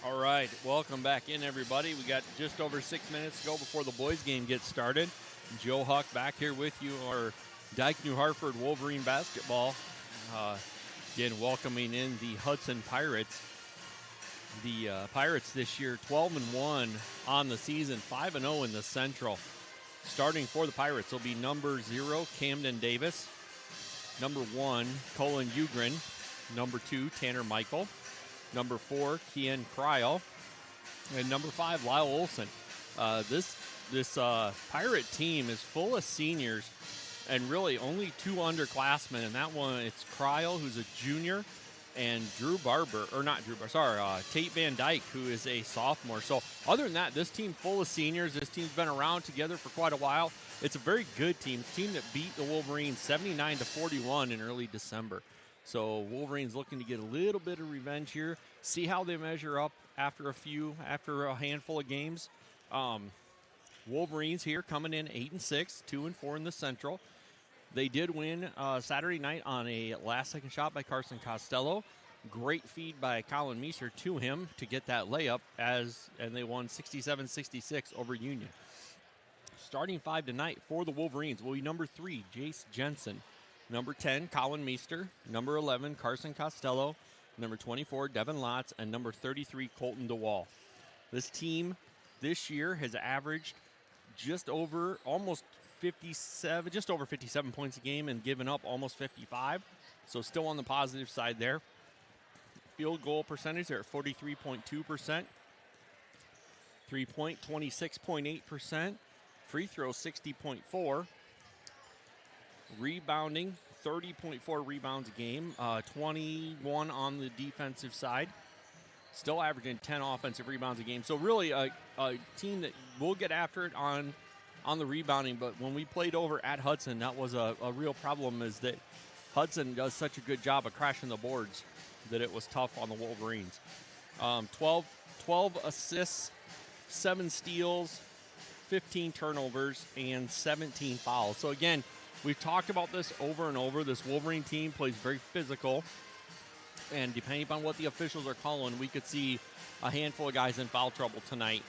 All right, welcome back in, everybody. We got just over 6 minutes to go before the boys' game gets started. Joe Huck back here with you, our Dike-New Hartford Wolverine basketball. Again, welcoming in the Hudson Pirates. The Pirates this year 12-1 on the season, 5-0 in the Central. Starting for the Pirates will be number 0, Camden Davis. Number 1, Colin Ugrin. Number 2, Tanner Michael. Number 4, Kian Cryle. And number 5, Lyle Olson. This Pirate team is full of seniors and really only 2 underclassmen. And that one, it's Cryle, who's a junior, and Tate Van Dyke, who is a sophomore. So other than that, this team full of seniors. This team's been around together for quite a while. It's a very good team. Team that beat the Wolverines 79-41 in early December. So Wolverines looking to get a little bit of revenge here. See how they measure up after a handful of games. Wolverines here coming in 8-6, 2-4 in the Central. They did win Saturday night on a last-second shot by Carson Costello. Great feed by Colin Meeser to him to get that layup, and they won 67-66 over Union. Starting 5 tonight for the Wolverines will be number 3, Jace Jensen. Number 10, Colin Meester. Number 11, Carson Costello. Number 24, Devin Lotz. And number 33, Colton DeWall. This team this year has averaged just over 57 points a game and given up almost 55. So still on the positive side there. Field goal percentage, they're at 43.2%. 3-point, 26.8%. Free throw, 60.4%. Rebounding, 30.4 rebounds a game, 21 on the defensive side. Still averaging 10 offensive rebounds a game. So really a team that will get after it on the rebounding. But when we played over at Hudson, that was a real problem, is that Hudson does such a good job of crashing the boards that it was tough on the Wolverines. 12 assists, 7 steals, 15 turnovers, and 17 fouls. So again, we've talked about this over and over. This Wolverine team plays very physical, and depending upon what the officials are calling, we could see a handful of guys in foul trouble tonight,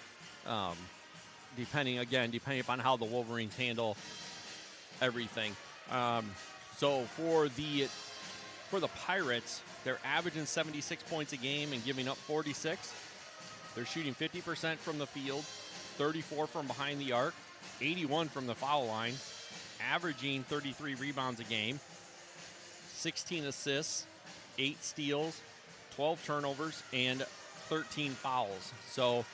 depending upon how the Wolverines handle everything. So for the Pirates, they're averaging 76 points a game and giving up 46. They're shooting 50% from the field, 34 from behind the arc, 81 from the foul line, averaging 33 rebounds a game, 16 assists, 8 steals, 12 turnovers, and 13 fouls. So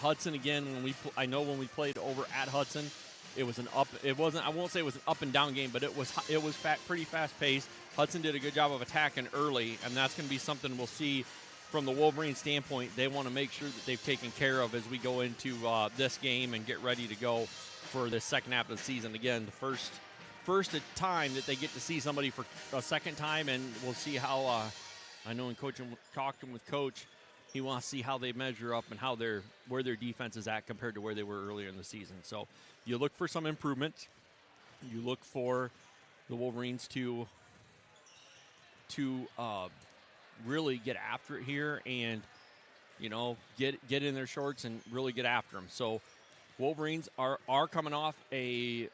Hudson again, when we played over at Hudson, it was I won't say it was an up and down game, but it was pretty fast paced. Hudson did a good job of attacking early, and that's going to be something we'll see from the Wolverine standpoint. They want to make sure that they've taken care of as we go into this game and get ready to go for the second half of the season. Again, the first time that they get to see somebody for a second time, and we'll see how I know in talking with Coach, he wants to see how they measure up and where their defense is at compared to where they were earlier in the season. So you look for some improvement. You look for the Wolverines to really get after it here and, get in their shorts and really get after them. So Wolverines are coming off a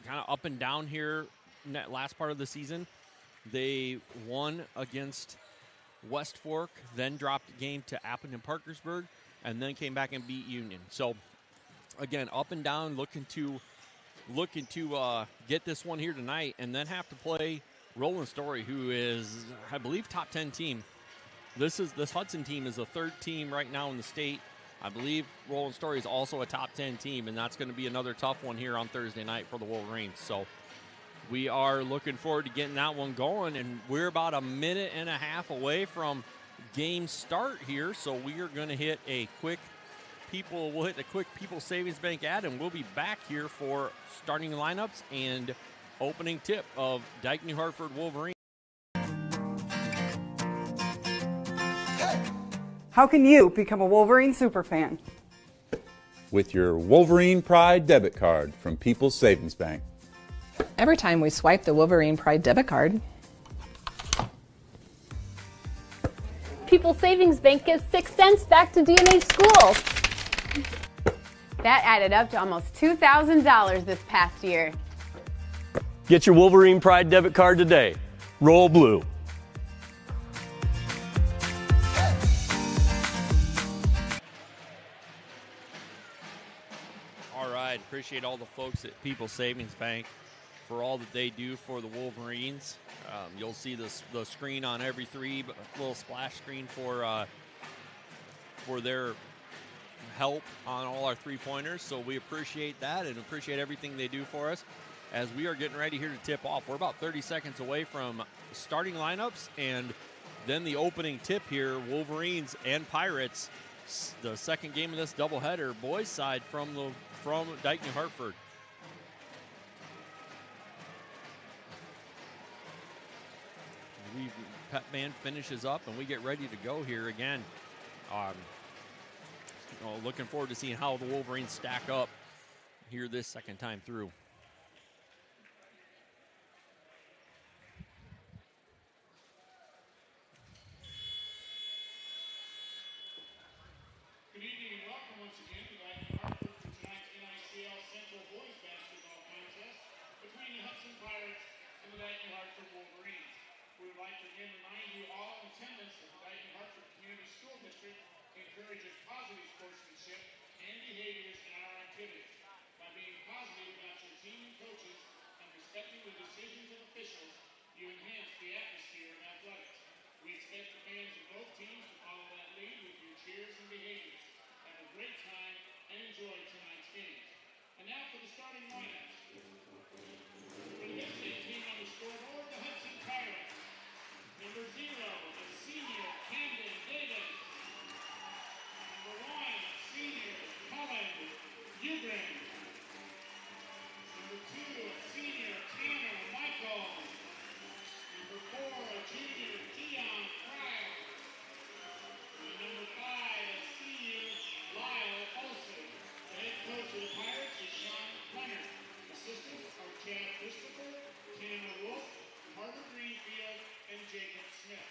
kind of up and down here in that last part of the season. They won against West Fork, then dropped a game to Appleton Parkersburg, and then came back and beat Union. So again, up and down, looking to get this one here tonight, and then have to play Roland Story, who is, I believe, top 10 team. This Hudson team is the 3rd team right now in the state. I believe Roland Story is also a top 10 team, and that's going to be another tough one here on Thursday night for the Wolverines. So we are looking forward to getting that one going, and we're about a minute and a half away from game start here. So we are going to hit the quick People Savings Bank ad, and we'll be back here for starting lineups and opening tip of Dike-New Hartford Wolverine. How can you become a Wolverine superfan? With your Wolverine Pride debit card from People's Savings Bank. Every time we swipe the Wolverine Pride debit card, People's Savings Bank gives 6 cents back to DNH schools. That added up to almost $2,000 this past year. Get your Wolverine Pride debit card today. Roll blue. All right, appreciate all the folks at People's Savings Bank for all that they do for the Wolverines. You'll see the screen on every three, a little splash screen for their help on all our three-pointers. So we appreciate that and appreciate everything they do for us as we are getting ready here to tip off. We're about 30 seconds away from starting lineups and then the opening tip here, Wolverines and Pirates, the second game of this doubleheader, boys side from Dike-New Hartford. Pep band finishes up and we get ready to go here again. Looking forward to seeing how the Wolverines stack up here this second time through. Good evening and welcome once again to Dike-New Hartford for tonight's NICL Central Boys Basketball Contest between the Hudson Pirates and the Dike-New Hartford Wolverines. We would like to again remind you all in attendance that the Dike-New Hartford Community School District encourages positive sportsmanship and behaviors in our activities. By being positive about your team and coaches and respecting the decisions of officials, you enhance the atmosphere of athletics. We expect the fans of both teams to follow that lead with your cheers and behaviors. Have a great time and enjoy tonight's games. And now for the starting lineups. For the visiting team on the scoreboard, the Hudson Pirates. Number 0, the senior Camden Davis. Number 1, senior Colin Ugrin. Number 2, senior Tanner Michael. Number 4, a junior Keon Fryer. And number 5, a senior Lyle Olsen. The head coach of the Pirates is Sean Leonard. Assistants are Chad Christopher, Tanner Wolf, Carter Greenfield, and Jacob Smith.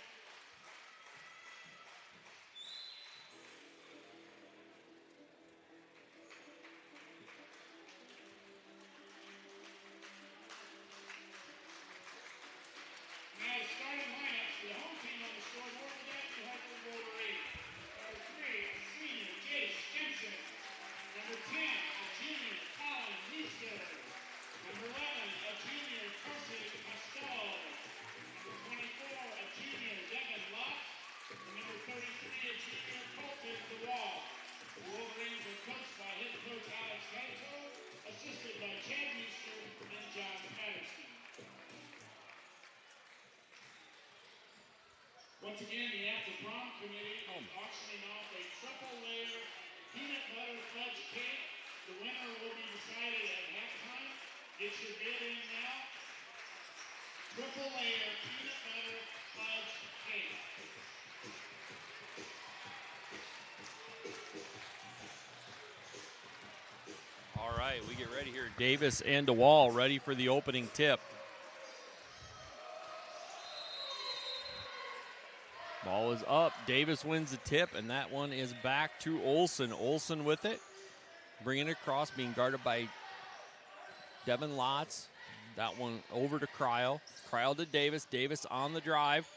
Now the starting lineups for the home team on the scoreboard, the Dike-New Hartford Wolverines. Number 3, a senior Jace Jensen. Number 10, a junior Colin Meester. Number 11, a junior Carson Costello. Number 24, a junior Devin Lott. And number 33, a junior Colton DeWall. The Wolverines are coached by head coach Alex Hato, assisted by Chad Meester and John Patterson. Once again, the After Prom Committee is auctioning off a triple-layer peanut butter fudge cake. The winner will be decided at halftime. Get your bid in now. Triple-layer peanut butter fudge cake. All right, we get ready here. Davis and DeWall ready for the opening tip. Ball is up. Davis wins the tip, and that one is back to Olsen. Olsen with it. Bringing it across, being guarded by Devin Lotz. That one over to Cryle. Cryle to Davis. Davis on the drive.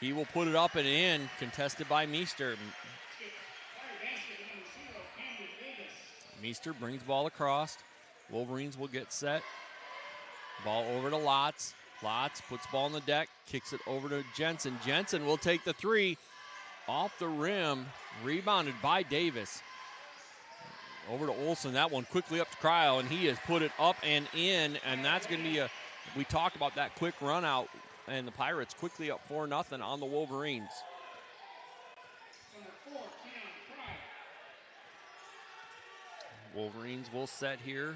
He will put it up and in, contested by Meester. Meester brings ball across. Wolverines will get set. Ball over to Lotz. Lotz puts ball on the deck, kicks it over to Jensen. Jensen will take the three off the rim, rebounded by Davis. Over to Olsen, that one quickly up to Cryle, and he has put it up and in, and that's going to be we talked about that quick run out, and the Pirates quickly up 4-0 on the Wolverines. Number 4, Keon Fryer. Wolverines will set here.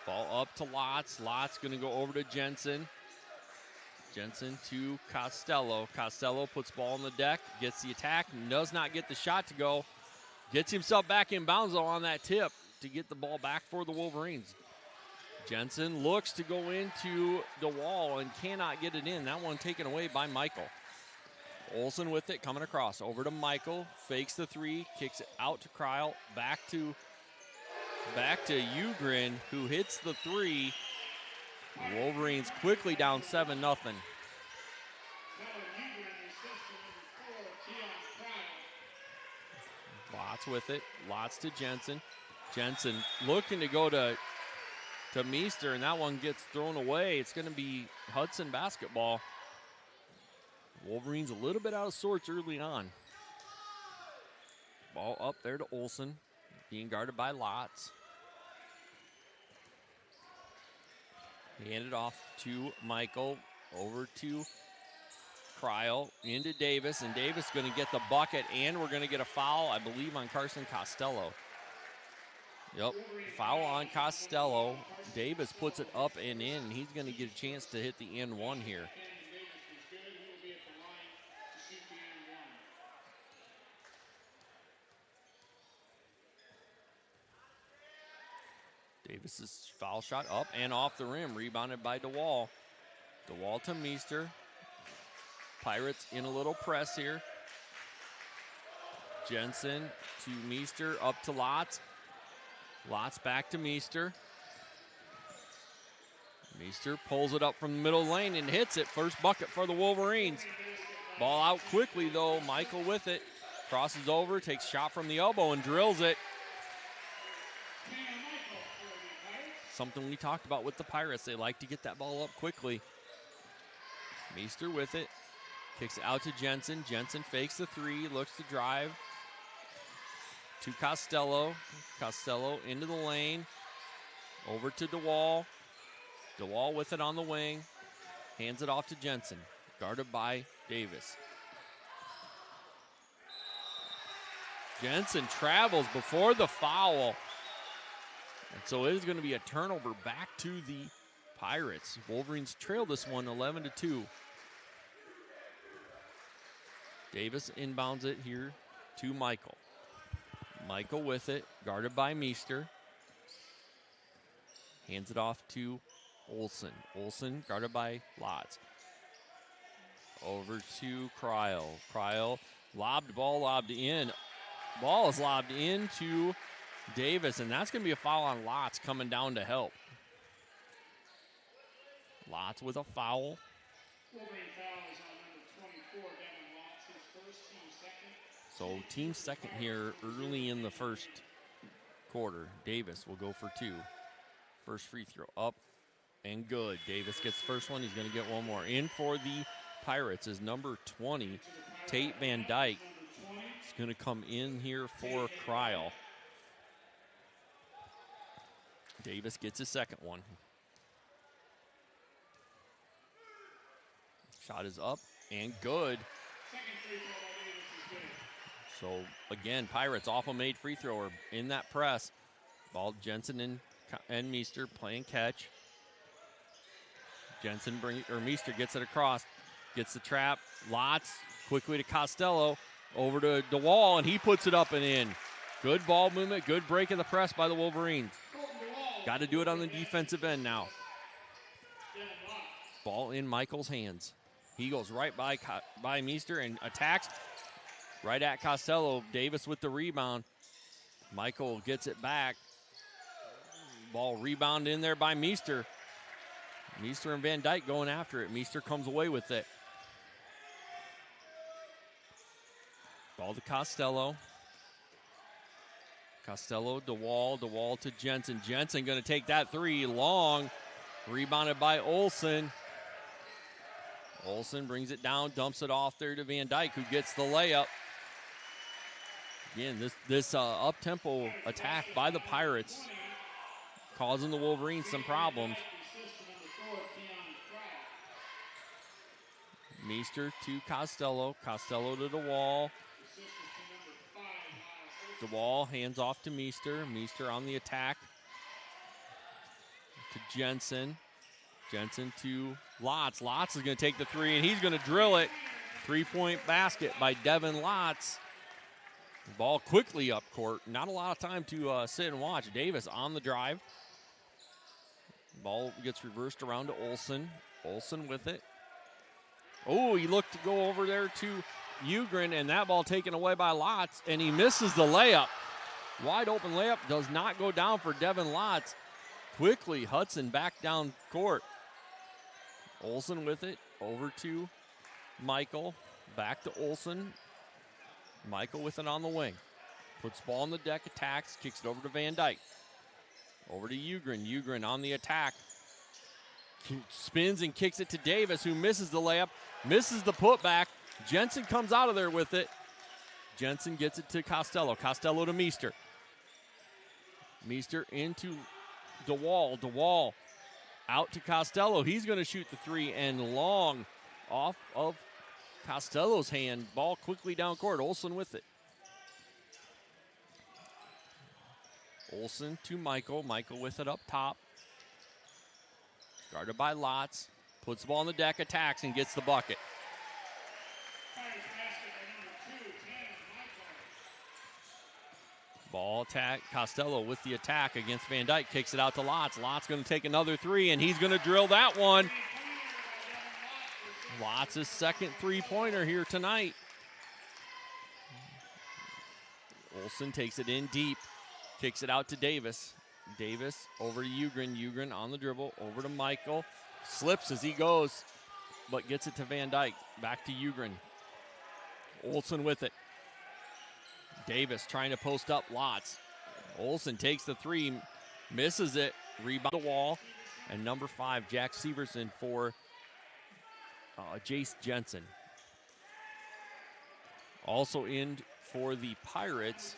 Ball up to Lotz. Lotz going to go over to Jensen. Jensen to Costello. Costello puts ball on the deck, gets the attack, does not get the shot to go. Gets himself back in bounds though on that tip to get the ball back for the Wolverines. Jensen looks to go into DeWall and cannot get it in. That one taken away by Michael. Olsen with it, coming across. Over to Michael. Fakes the three. Kicks it out to Kryle. Back to Ugrin, who hits the three. Wolverines quickly down 7-0. Lots with it. Lots to Jensen. Jensen looking to go to Meester, and that one gets thrown away. It's going to be Hudson basketball. Wolverines a little bit out of sorts early on. Ball up there to Olsen, being guarded by Lotz. Hand it off to Michael, over to Kryle, into Davis, and Davis going to get the bucket, and we're going to get a foul, I believe, on Carson Costello. Yep, foul on Costello. Davis puts it up and in, and he's going to get a chance to hit the end one here. Davis's foul shot up and off the rim, rebounded by DeWall. DeWall to Meester. Pirates in a little press here. Jensen to Meester, up to Lotz. Lotz back to Meester. Meester pulls it up from the middle lane and hits it. First bucket for the Wolverines. Ball out quickly though. Michael with it. Crosses over, takes shot from the elbow and drills it. Something we talked about with the Pirates. They like to get that ball up quickly. Meester with it. Kicks it out to Jensen. Jensen fakes the three, looks to drive. To Costello. Costello into the lane. Over to DeWall. DeWall with it on the wing. Hands it off to Jensen. Guarded by Davis. Jensen travels before the foul. And so it is going to be a turnover back to the Pirates. Wolverines trail this one 11-2. Davis inbounds it here to Michael. Michael with it, guarded by Meester. Hands it off to Olsen. Olsen guarded by Lotz. Over to Kryle. Kryle lobbed, ball lobbed in. Ball is lobbed into Davis, and that's going to be a foul on Lotz coming down to help. Lotz with a foul. So team second here early in the first quarter. Davis will go for two. First free throw up and good. Davis gets the first one. He's going to get one more. In for the Pirates is number 20, Tate Van Dyke. He's going to come in here for Kryle. Davis gets his second one. Shot is up and good. So again, Pirates off a made free thrower in that press. Ball Jensen and Meester playing catch. Meester gets it across, gets the trap. Lotz quickly to Costello, over to DeWall, and he puts it up and in. Good ball movement, good break of the press by the Wolverines. Got to do it on the defensive end now. Ball in Michael's hands. He goes right by Meester and attacks right at Costello. Davis with the rebound. Michael gets it back. Ball rebound in there by Meester. Meester and Van Dyke going after it. Meester comes away with it. Ball to Costello. Costello, DeWall to Jensen. Jensen going to take that three long. Rebounded by Olsen. Olsen brings it down, dumps it off there to Van Dyke, who gets the layup. Again, this up-tempo attack by the Pirates causing the Wolverines some problems. Meester to Costello. Costello to DeWall. DeWall hands off to Meester. Meester on the attack. To Jensen. Jensen to Lotz. Lotz is going to take the three, and he's going to drill it. Three-point basket by Devin Lotz. The ball quickly up court. Not a lot of time to sit and watch. Davis on the drive. Ball gets reversed around to Olsen. Olsen with it. Oh, he looked to go over there to Ugrin, and that ball taken away by Lotz, and he misses the layup. Wide open layup does not go down for Devin Lotz. Quickly, Hudson back down court. Olsen with it, over to Michael, back to Olsen. Michael with it on the wing. Puts ball on the deck, attacks, kicks it over to Van Dyke. Over to Ugrin. Ugrin on the attack. Spins and kicks it to Davis, who misses the layup, misses the putback. Jensen comes out of there with it. Jensen gets it to Costello. Costello to Meester. Meester into DeWall. DeWall out to Costello. He's going to shoot the three, and long off of Costello's hand. Ball quickly down court. Olsen with it. Olsen to Michael. Michael with it up top. Guarded by Lotz. Puts the ball on the deck, attacks, and gets the bucket. Ball attack. Costello with the attack against Van Dyke. Kicks it out to Lotz. Lotz going to take another three, and he's going to drill that one. Lotz's second three-pointer here tonight. Olsen takes it in deep. Kicks it out to Davis. Davis over to Ugrin. Ugrin on the dribble. Over to Michael. Slips as he goes, but gets it to Van Dyke. Back to Ugrin. Olsen with it. Davis trying to post up Lotz. Olsen takes the three, misses it, rebound the wall, and number 5, Jack Severson for Jace Jensen. Also in for the Pirates,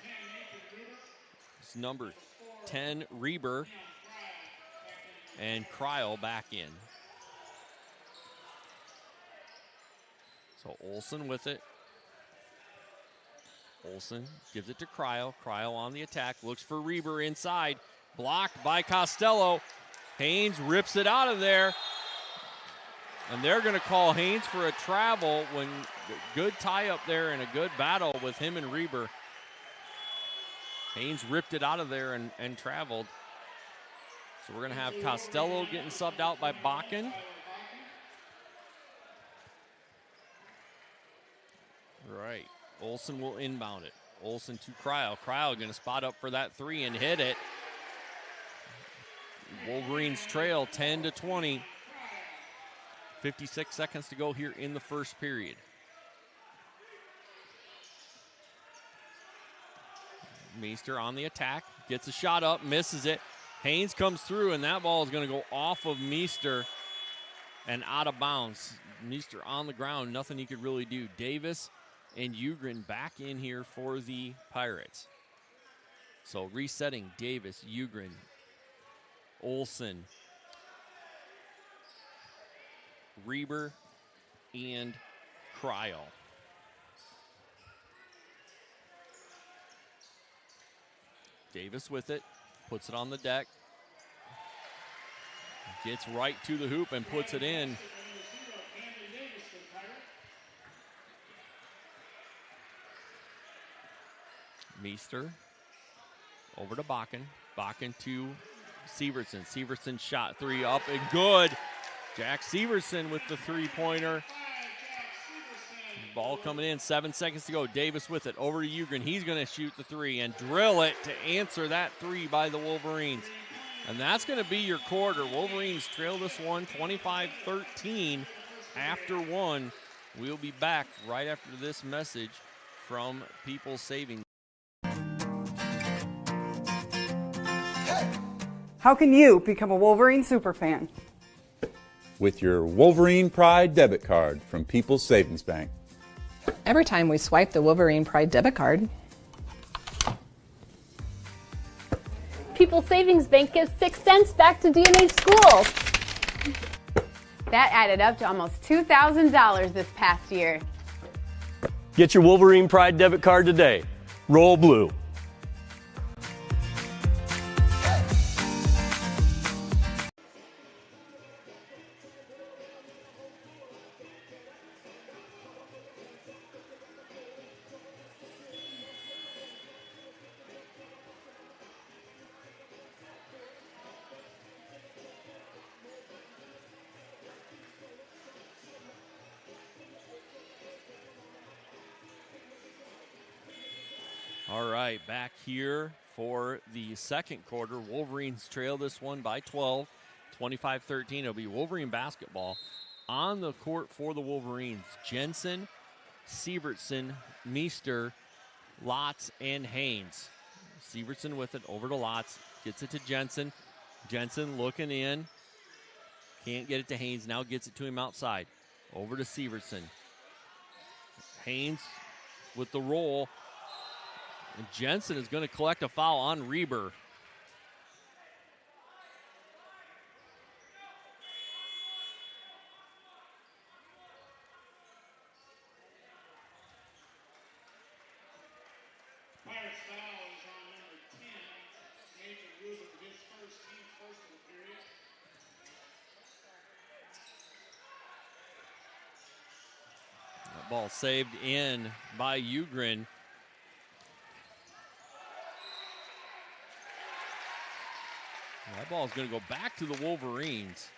it's number 10, Reber, and Cryle back in. So Olsen with it. Olsen gives it to Cryle. Cryle on the attack, looks for Reber inside. Blocked by Costello. Haynes rips it out of there. And they're going to call Haynes for a travel when good tie up there and a good battle with him and Reber. Haynes ripped it out of there and traveled. So we're going to have Costello getting subbed out by Bakken. Right. Olsen will inbound it. Olsen to Cryle. Cryle going to spot up for that three and hit it. Wolverines trail 10-20. 56 seconds to go here in the first period. Meester on the attack. Gets a shot up, misses it. Haynes comes through, and that ball is going to go off of Meester and out of bounds. Meester on the ground, nothing he could really do. Davis and Ugrin back in here for the Pirates. So resetting, Davis, Ugrin, Olsen, Reber, and Cryle. Davis with it, puts it on the deck, gets right to the hoop and puts it in. Meester over to Bakken. Bakken to Severson. Severson shot three up and good. Jack Severson with the three-pointer. Ball coming in, 7 seconds to go. Davis with it, over to Ugrin. He's going to shoot the three and drill it to answer that three by the Wolverines. And that's going to be your quarter. Wolverines trail this one 25-13 after one. We'll be back right after this message from People Savings. How can you become a Wolverine superfan? With your Wolverine Pride debit card from People's Savings Bank. Every time we swipe the Wolverine Pride debit card, People's Savings Bank gives 6 cents back to D&H schools. That added up to almost $2,000 this past year. Get your Wolverine Pride debit card today. Roll blue. All right, back here for the second quarter. Wolverines trail this one by 12, 25-13. It'll be Wolverine basketball. On the court for the Wolverines, Jensen, Sievertson, Meester, Lotz, and Haynes. Sievertson with it over to Lotz. Gets it to Jensen. Jensen looking in. Can't get it to Haynes. Now gets it to him outside. Over to Sievertson. Haynes with the roll. And Jensen is going to collect a foul on Reber. Pirates foul is on number 10, Nathan Ruber, his first team first of the period. That ball saved in by Ugrin. That ball is going to go back to the Wolverines.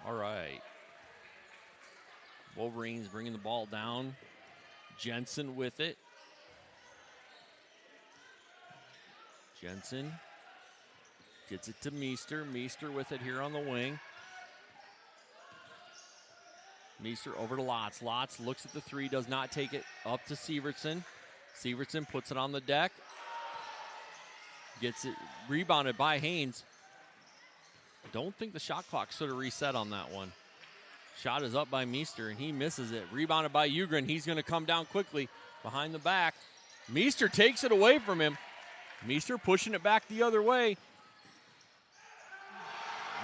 All right. Wolverines bringing the ball down. Jensen with it. Jensen gets it to Meester. Meester with it here on the wing. Meester over to Lotz. Lotz looks at the three, does not take it. Up to Sievertson. Sievertson puts it on the deck. Gets it rebounded by Haynes. Don't think the shot clock should have reset on that one. Shot is up by Meester, and he misses it. Rebounded by Ugrin. He's going to come down quickly behind the back. Meester takes it away from him. Meester pushing it back the other way.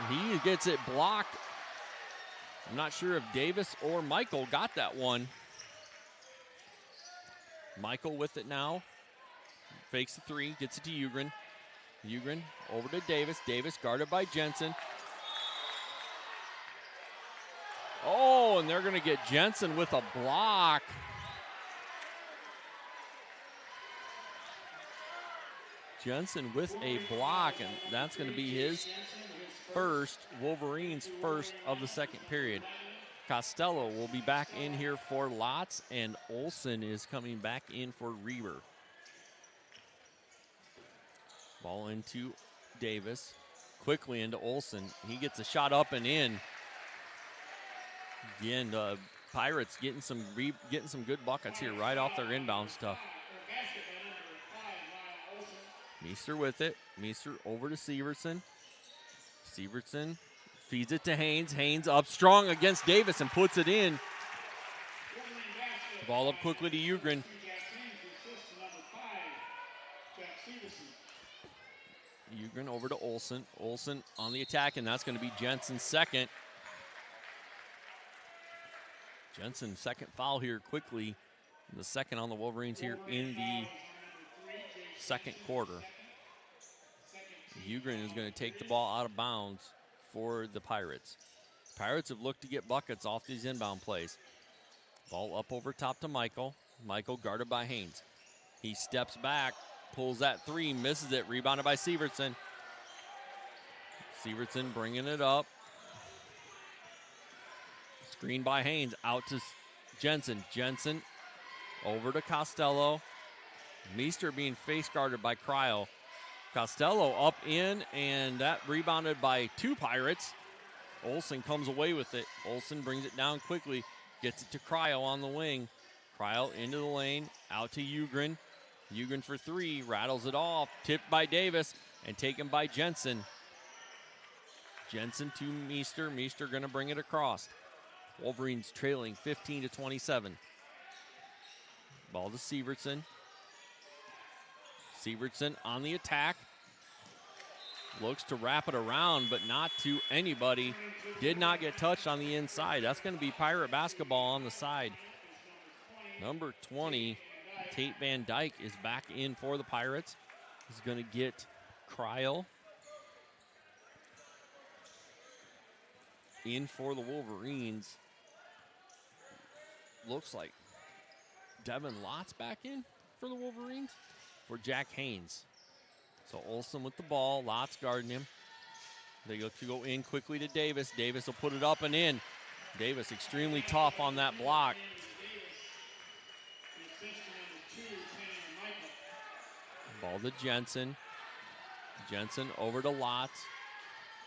He gets it blocked. I'm not sure if Davis or Michael got that one. Michael with it now. Fakes the three, gets it to Ugrin. Ugrin over to Davis. Davis guarded by Jensen. Oh, and they're going to get Jensen with a block. Jensen with a block, and that's going to be his first, Wolverines' first of the second period. Costello will be back in here for Lotz, and Olsen is coming back in for Reber. Ball into Davis, quickly into Olsen. He gets a shot up and in. Again, the Pirates getting some good buckets here right off their inbound stuff. Meester with it. Meester over to Sievertson. Sievertson feeds it to Haynes. Haynes up strong against Davis and puts it in. Ball up quickly to Ugrin. Ugrin over to Olsen. Olsen on the attack, and that's going to be Jensen's second. Jensen's second foul here quickly. The second on the Wolverines here in the second quarter. Ugrin is going to take the ball out of bounds for the Pirates. Pirates have looked to get buckets off these inbound plays. Ball up over top to Michael. Michael guarded by Haynes. He steps back, pulls that three, misses it, rebounded by Sievertson. Sievertson bringing it up. Screen by Haynes, out to Jensen. Jensen over to Costello. Meester being face guarded by Cryo. Costello up in, and that rebounded by two Pirates. Olsen comes away with it. Olsen brings it down quickly, gets it to Cryo on the wing. Cryo into the lane, out to Ugrin. Ugrin for three, rattles it off, tipped by Davis, and taken by Jensen. Jensen to Meester. Meester going to bring it across. Wolverines trailing 15-27. Ball to Sievertson. Sievertson on the attack. Looks to wrap it around, but not to anybody. Did not get touched on the inside. That's going to be Pirate basketball on the side. Number 20, Tate Van Dyke, is back in for the Pirates. He's going to get Cryle in for the Wolverines. Looks like Devin Lott's back in for the Wolverines for Jack Haynes. So Olsen with the ball, Lott's guarding him. They go in quickly to Davis. Davis will put it up and in. Davis extremely tough on that block. Ball to Jensen. Jensen over to Lotz.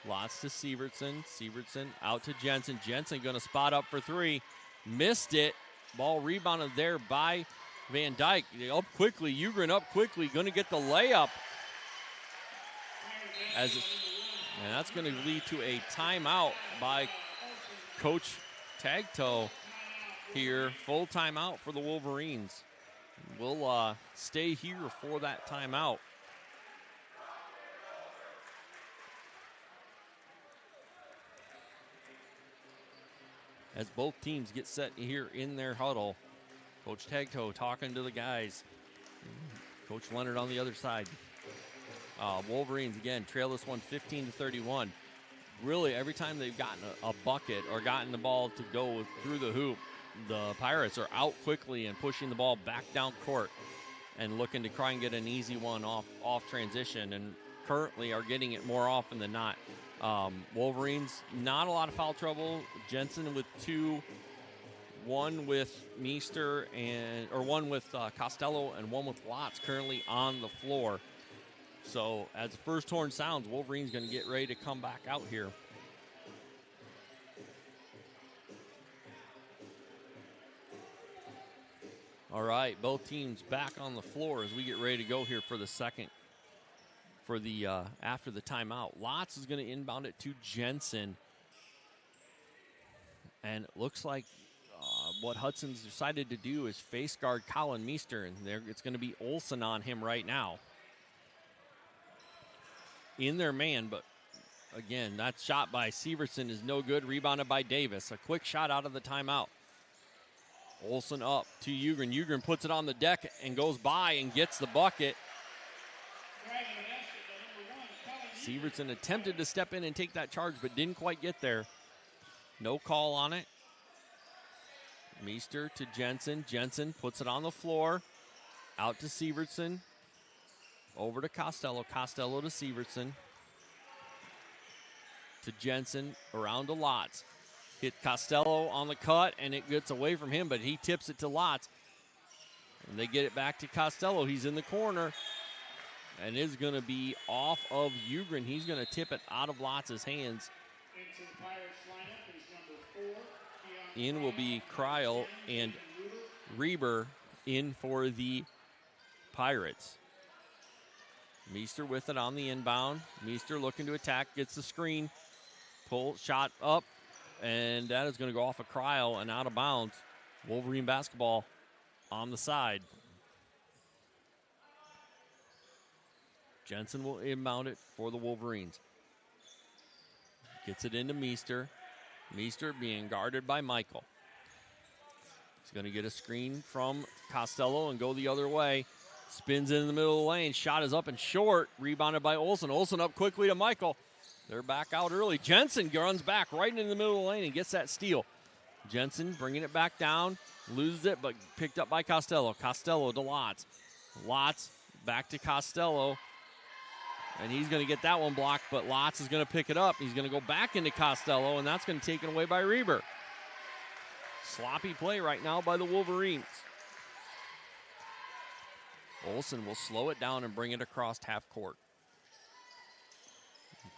Lotz to Sievertson. Sievertson out to Jensen. Jensen going to spot up for three. Missed it. Ball rebounded there by Van Dyke. Up quickly. Ugrin up quickly. Going to get the layup. And that's going to lead to a timeout by Coach Tagtoe here. Full timeout for the Wolverines. We'll stay here for that timeout. As both teams get set here in their huddle. Coach Tagtoe talking to the guys. Coach Leonard on the other side. Wolverines, again, trail this one 15-31. Really, every time they've gotten a bucket or gotten the ball to go through the hoop, the Pirates are out quickly and pushing the ball back down court and looking to try and get an easy one off transition, and currently are getting it more often than not. Wolverines, not a lot of foul trouble. Jensen with two, one with Meester one with Costello and one with Lotz currently on the floor. So as the first horn sounds, Wolverines going to get ready to come back out here. All right, both teams back on the floor as we get ready to go here for the second, for the after the timeout. Lotz is going to inbound it to Jensen. And it looks like what Hudson's decided to do is face guard Colin Meester, and it's going to be Olsen on him right now. In their man, but again, that shot by Sievertson is no good. Rebounded by Davis. A quick shot out of the timeout. Olsen up to Ugrin. Ugrin puts it on the deck and goes by and gets the bucket. Sievertson attempted to step in and take that charge, but didn't quite get there. No call on it. Meester to Jensen. Jensen puts it on the floor. Out to Sievertson. Over to Costello. Costello to Sievertson. To Jensen. Around to Lotz. Hit Costello on the cut, and it gets away from him, but he tips it to Lotz. And they get it back to Costello. He's in the corner. And is going to be off of Ugrin. He's going to tip it out of Lotz's hands. In will be Kreil and Reber in for the Pirates. Meester with it on the inbound. Meester looking to attack, gets the screen. Pull, shot up, and that is going to go off of Kreil and out of bounds. Wolverine basketball on the side. Jensen will inbound it for the Wolverines. Gets it into Meester. Meester being guarded by Michael. He's going to get a screen from Costello and go the other way. Spins in the middle of the lane. Shot is up and short. Rebounded by Olsen. Olsen up quickly to Michael. They're back out early. Jensen runs back right into the middle of the lane and gets that steal. Jensen bringing it back down. Loses it, but picked up by Costello. Costello to Lotz. Lotz back to Costello. And he's going to get that one blocked, but Lotz is going to pick it up. He's going to go back into Costello, and that's going to be taken away by Reber. Sloppy play right now by the Wolverines. Olsen will slow it down and bring it across half court.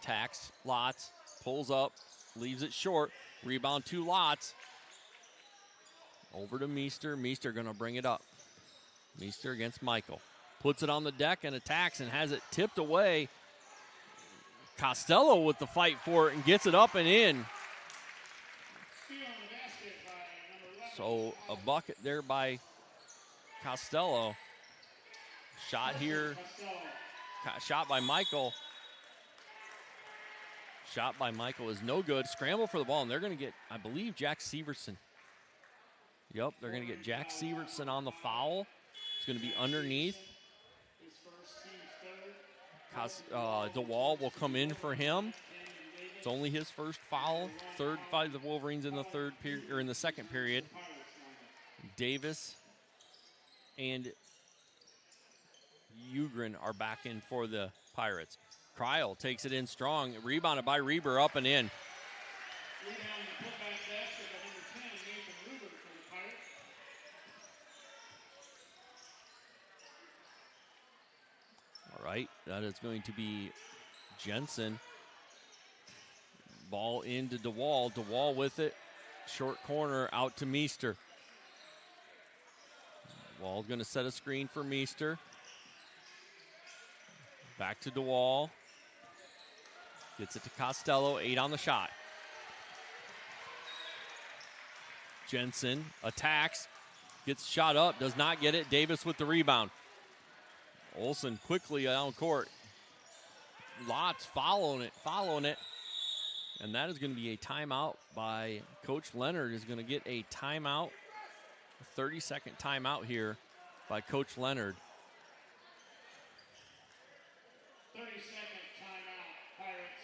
Attacks Lotz, pulls up, leaves it short. Rebound to Lotz. Over to Meester. Meester going to bring it up. Meester against Michael. Puts it on the deck and attacks and has it tipped away. Costello with the fight for it and gets it up and in. So a bucket there by Costello. Shot here. Shot by Michael. Shot by Michael is no good. Scramble for the ball, and they're going to get, I believe, Jack Sievertson. Yep, they're going to get Jack Sievertson on the foul. It's going to be underneath. DeWall will come in for him. It's only his first foul. Third by the Wolverines in the third period, or in the second period. Davis and Ugrin are back in for the Pirates. Cryle takes it in strong. Rebounded by Reber, up and in. Rebound and putback basket by number 10, Nathan Ruber for the Pirates. All right, that is going to be Jensen. Ball into DeWall. DeWall with it. Short corner out to Meester. Wall's going to set a screen for Meester. Back to DeWall. Gets it to Costello. 8 on the shot. Jensen attacks. Gets shot up. Does not get it. Davis with the rebound. Olsen quickly down court. Lots following it. And that is going to be a timeout by Coach Leonard. Is going to get a timeout. A 30-second timeout here by Coach Leonard. 30-second timeout, Pirates.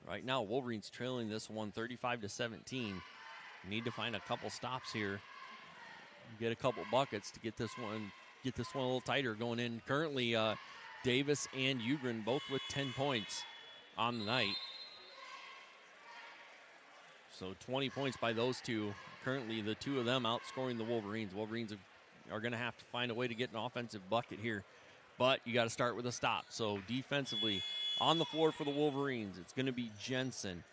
Right now, Wolverines trailing this one 35-17. Need to find a couple stops here. Get a couple buckets to get this one a little tighter going in. Currently, Davis and Ugrin both with 10 points on the night. So 20 points by those two. Currently, the two of them outscoring the Wolverines. Wolverines are going to have to find a way to get an offensive bucket here. But you got to start with a stop. So defensively, on the floor for the Wolverines, it's going to be Jensen,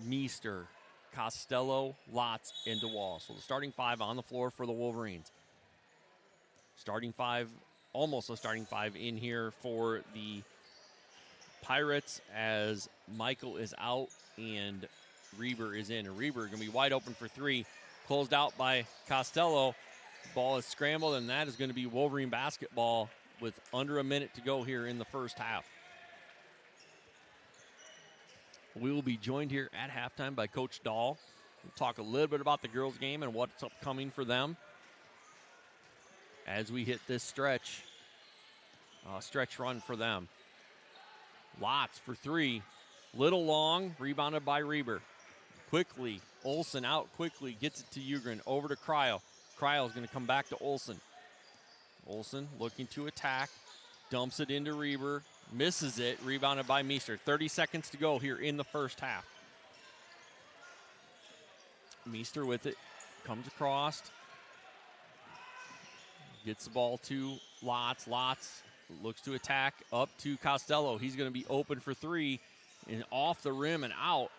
Meester, Costello, Lotz, and DeWall. So the starting five on the floor for the Wolverines. Starting five, almost a starting five in here for the Pirates as Michael is out and Reber is in. And Reber going to be wide open for three. Closed out by Costello. Ball is scrambled, and that is going to be Wolverine basketball with under a minute to go here in the first half. We will be joined here at halftime by Coach Dahl. We'll talk a little bit about the girls' game and what's upcoming for them as we hit this stretch run for them. Lots for three. Little long, rebounded by Reber. Quickly, Olsen out quickly, gets it to Ugrin, over to Cryle. Cryle is going to come back to Olsen. Olsen looking to attack, dumps it into Reber, misses it, rebounded by Meester. 30 seconds to go here in the first half. Meester with it, comes across, gets the ball to Lotz. Lotz looks to attack, up to Costello. He's going to be open for three, and off the rim and out.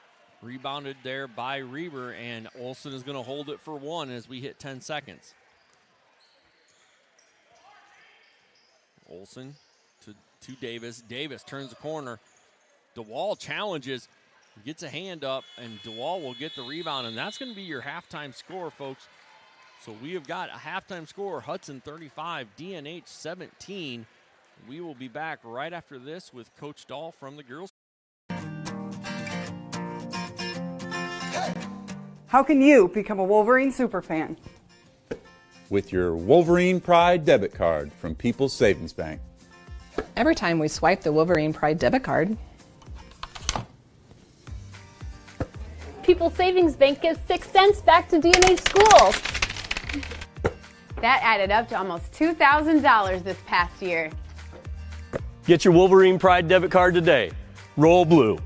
Rebounded there by Reber, and Olsen is going to hold it for one as we hit 10 seconds. Olsen to Davis. Davis turns the corner. DeWall challenges, gets a hand up, and DeWall will get the rebound, and that's going to be your halftime score, folks. So we have got a halftime score, Hudson 35, DNH 17. We will be back right after this with Coach Dahl from the girls. How can you become a Wolverine superfan? With your Wolverine Pride debit card from People's Savings Bank. Every time we swipe the Wolverine Pride debit card, People's Savings Bank gives 6 cents back to D&H schools. That added up to almost $2,000 this past year. Get your Wolverine Pride debit card today. Roll blue.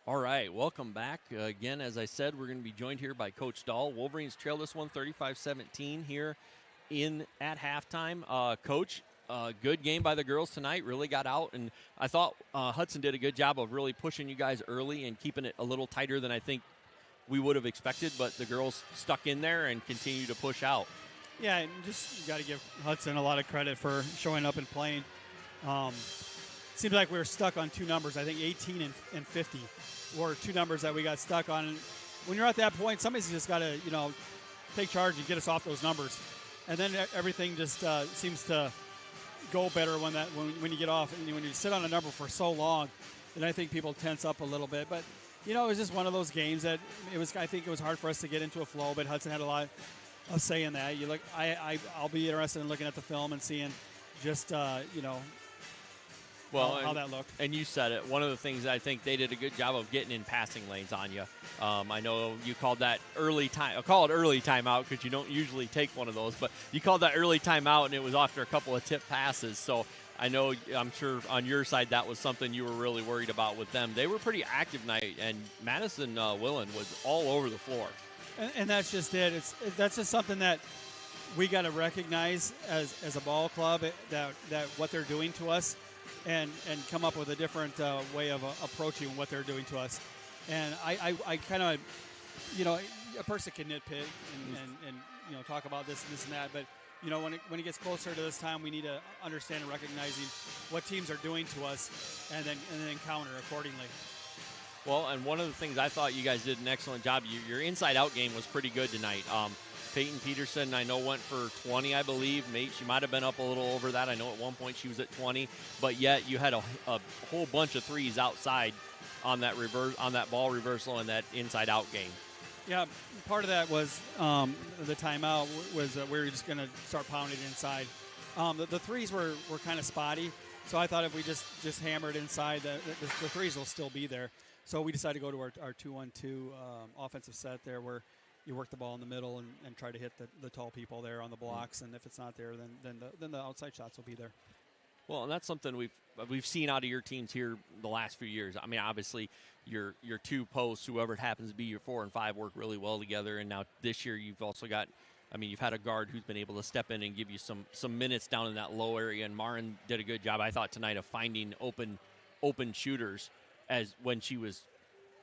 All right, welcome back. Again, as I said, we're going to be joined here by Coach Dahl. Wolverines trail this one 35-17 here at halftime. Coach, good game by the girls tonight. Really got out, and I thought Hudson did a good job of really pushing you guys early and keeping it a little tighter than I think we would have expected, but the girls stuck in there and continue to push out. Yeah, and just got to give Hudson a lot of credit for showing up and playing. Seems like we were stuck on two numbers. I think 18 and 50 were two numbers that we got stuck on. And when you're at that point, somebody's just got to, take charge and get us off those numbers. And then everything just seems to go better when you get off. And when you sit on a number for so long, then I think people tense up a little bit. But, it was just one of those games that I think it was hard for us to get into a flow, but Hudson had a lot of say in that. I'll be interested in looking at the film and seeing just, how that looked. And you said it. One of the things I think they did a good job of getting in passing lanes on you. I know you called that early time. I call it early timeout because you don't usually take one of those, but you called that early timeout, and it was after a couple of tip passes. So I know, I'm sure on your side that was something you were really worried about with them. They were pretty active tonight, and Madison Willen was all over the floor. And that's just it. That's just something that we got to recognize as a ball club, that what they're doing to us, and come up with a different way of approaching what they're doing to us. And I kind of, a person can nitpick and talk about this and that, but when it gets closer to this time, we need to understand and recognizing what teams are doing to us, and then counter accordingly. Well, and one of the things I thought you guys did an excellent job. Your inside-out game was pretty good tonight. Peyton Peterson, I know, went for 20, I believe. She might have been up a little over that. I know at one point she was at 20, but yet you had a whole bunch of threes outside on that ball reversal and that inside-out game. Yeah, part of that was the timeout was we were just going to start pounding inside. The threes were kind of spotty, so I thought if we just hammered inside, the threes will still be there. So we decided to go to our 2-1-2 offensive set there, where you work the ball in the middle and try to hit the tall people there on the blocks, and if it's not there, then the outside shots will be there. Well, and that's something we've seen out of your teams here the last few years. I mean, obviously, your two posts, whoever it happens to be, your 4 and 5, work really well together. And now this year, you've also got, you've had a guard who's been able to step in and give you some minutes down in that low area. And Marin did a good job, I thought, tonight of finding open shooters as when she was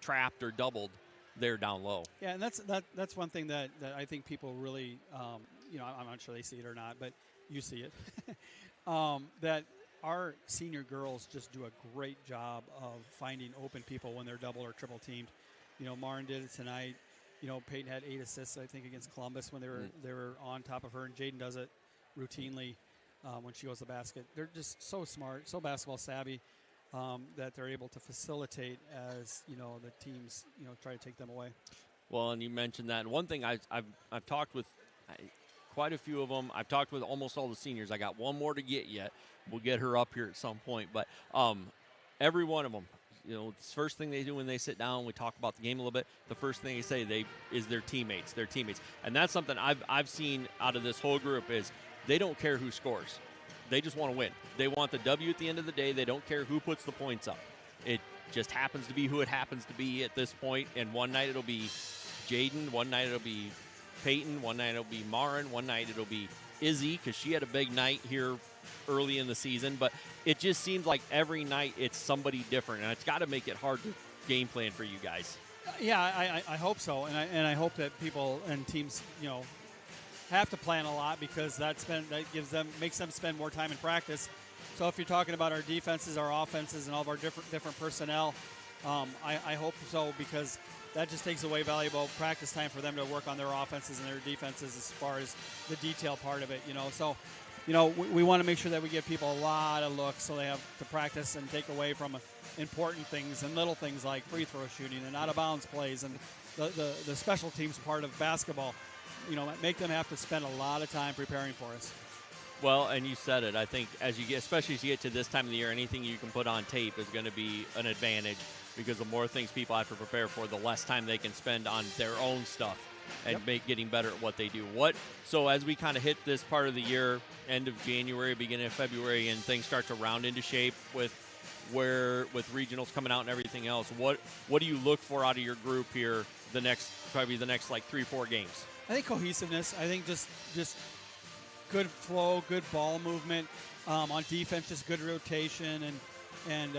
trapped or doubled there down low. Yeah, and that's one thing that I think people really, I'm not sure they see it or not, but you see it, that our senior girls just do a great job of finding open people when they're double or triple teamed. Marin did it tonight. Peyton had 8 assists, I think, against Columbus when they were on top of her, and Jaden does it routinely when she goes to the basket. They're just so smart, so basketball savvy, that they're able to facilitate as the teams try to take them away. Well, and you mentioned that. And one thing I've talked with quite a few of them. I've talked with almost all the seniors. I got one more to get yet. We'll get her up here at some point. But every one of them, it's the first thing they do when they sit down. We talk about the game a little bit. The first thing they say is their teammates. And that's something I've seen out of this whole group is they don't care who scores. They just want to win. They want the W at the end of the day. They don't care who puts the points up. It just happens to be who it happens to be at this point. And one night it'll be Jaden. One night it'll be Peyton. One night it'll be Marin. One night it'll be Izzy, because she had a big night here early in the season. But it just seems like every night it's somebody different, and it's got to make it hard to game plan for you guys. Yeah, I hope so, and I hope that people and teams, have to plan a lot, because that makes them spend more time in practice. So if you're talking about our defenses, our offenses, and all of our different personnel, I hope so, because that just takes away valuable practice time for them to work on their offenses and their defenses as far as the detail part of it. So we want to make sure that we give people a lot of looks so they have to practice and take away from important things and little things like free throw shooting and out of bounds plays and the special teams part of basketball. Make them have to spend a lot of time preparing for us. Well, and you said it. I think especially as you get to this time of the year, anything you can put on tape is going to be an advantage, because the more things people have to prepare for, the less time they can spend on their own stuff and getting better at what they do. So as we kind of hit this part of the year, end of January, beginning of February, and things start to round into shape with regionals coming out and everything else, what do you look for out of your group here probably the next like 3-4 games? I think cohesiveness. I think just good flow, good ball movement. On defense, just good rotation and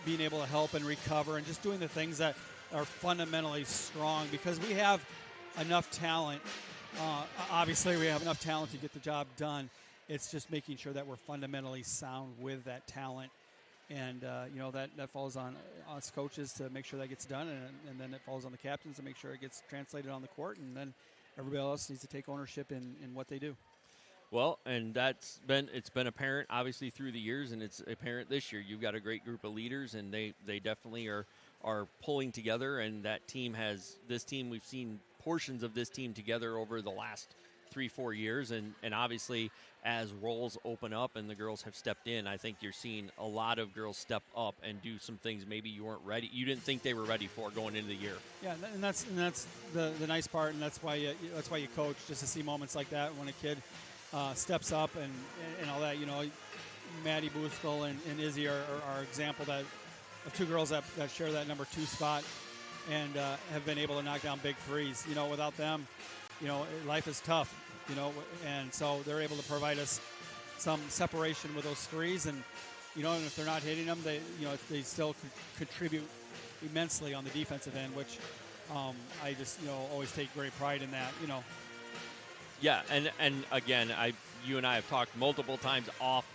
being able to help and recover, and just doing the things that are fundamentally strong, because we have enough talent. Obviously, we have enough talent to get the job done. It's just making sure that we're fundamentally sound with that talent. And, that falls on us coaches to make sure that gets done, and then it falls on the captains to make sure it gets translated on the court, and then everybody else needs to take ownership in what they do. Well, and it's been apparent, obviously, through the years, and it's apparent this year. You've got a great group of leaders, and they definitely are pulling together, and that team we've seen portions of this team together over the last 3-4 years, and obviously as roles open up and the girls have stepped in, I think you're seeing a lot of girls step up and do some things maybe you didn't think they were ready for going into the year. Yeah, and that's the nice part, and that's why you coach, just to see moments like that when a kid steps up and all that. You know, Maddie Booskel and Izzy are example of two girls that share that number 2 spot and have been able to knock down big threes. You know, without them, you know, life is tough. You know, and so they're able to provide us some separation with those threes, and you know, and if they're not hitting them, they still contribute immensely on the defensive end, which I just always take great pride in that. You know. Yeah, and again, you and I have talked multiple times off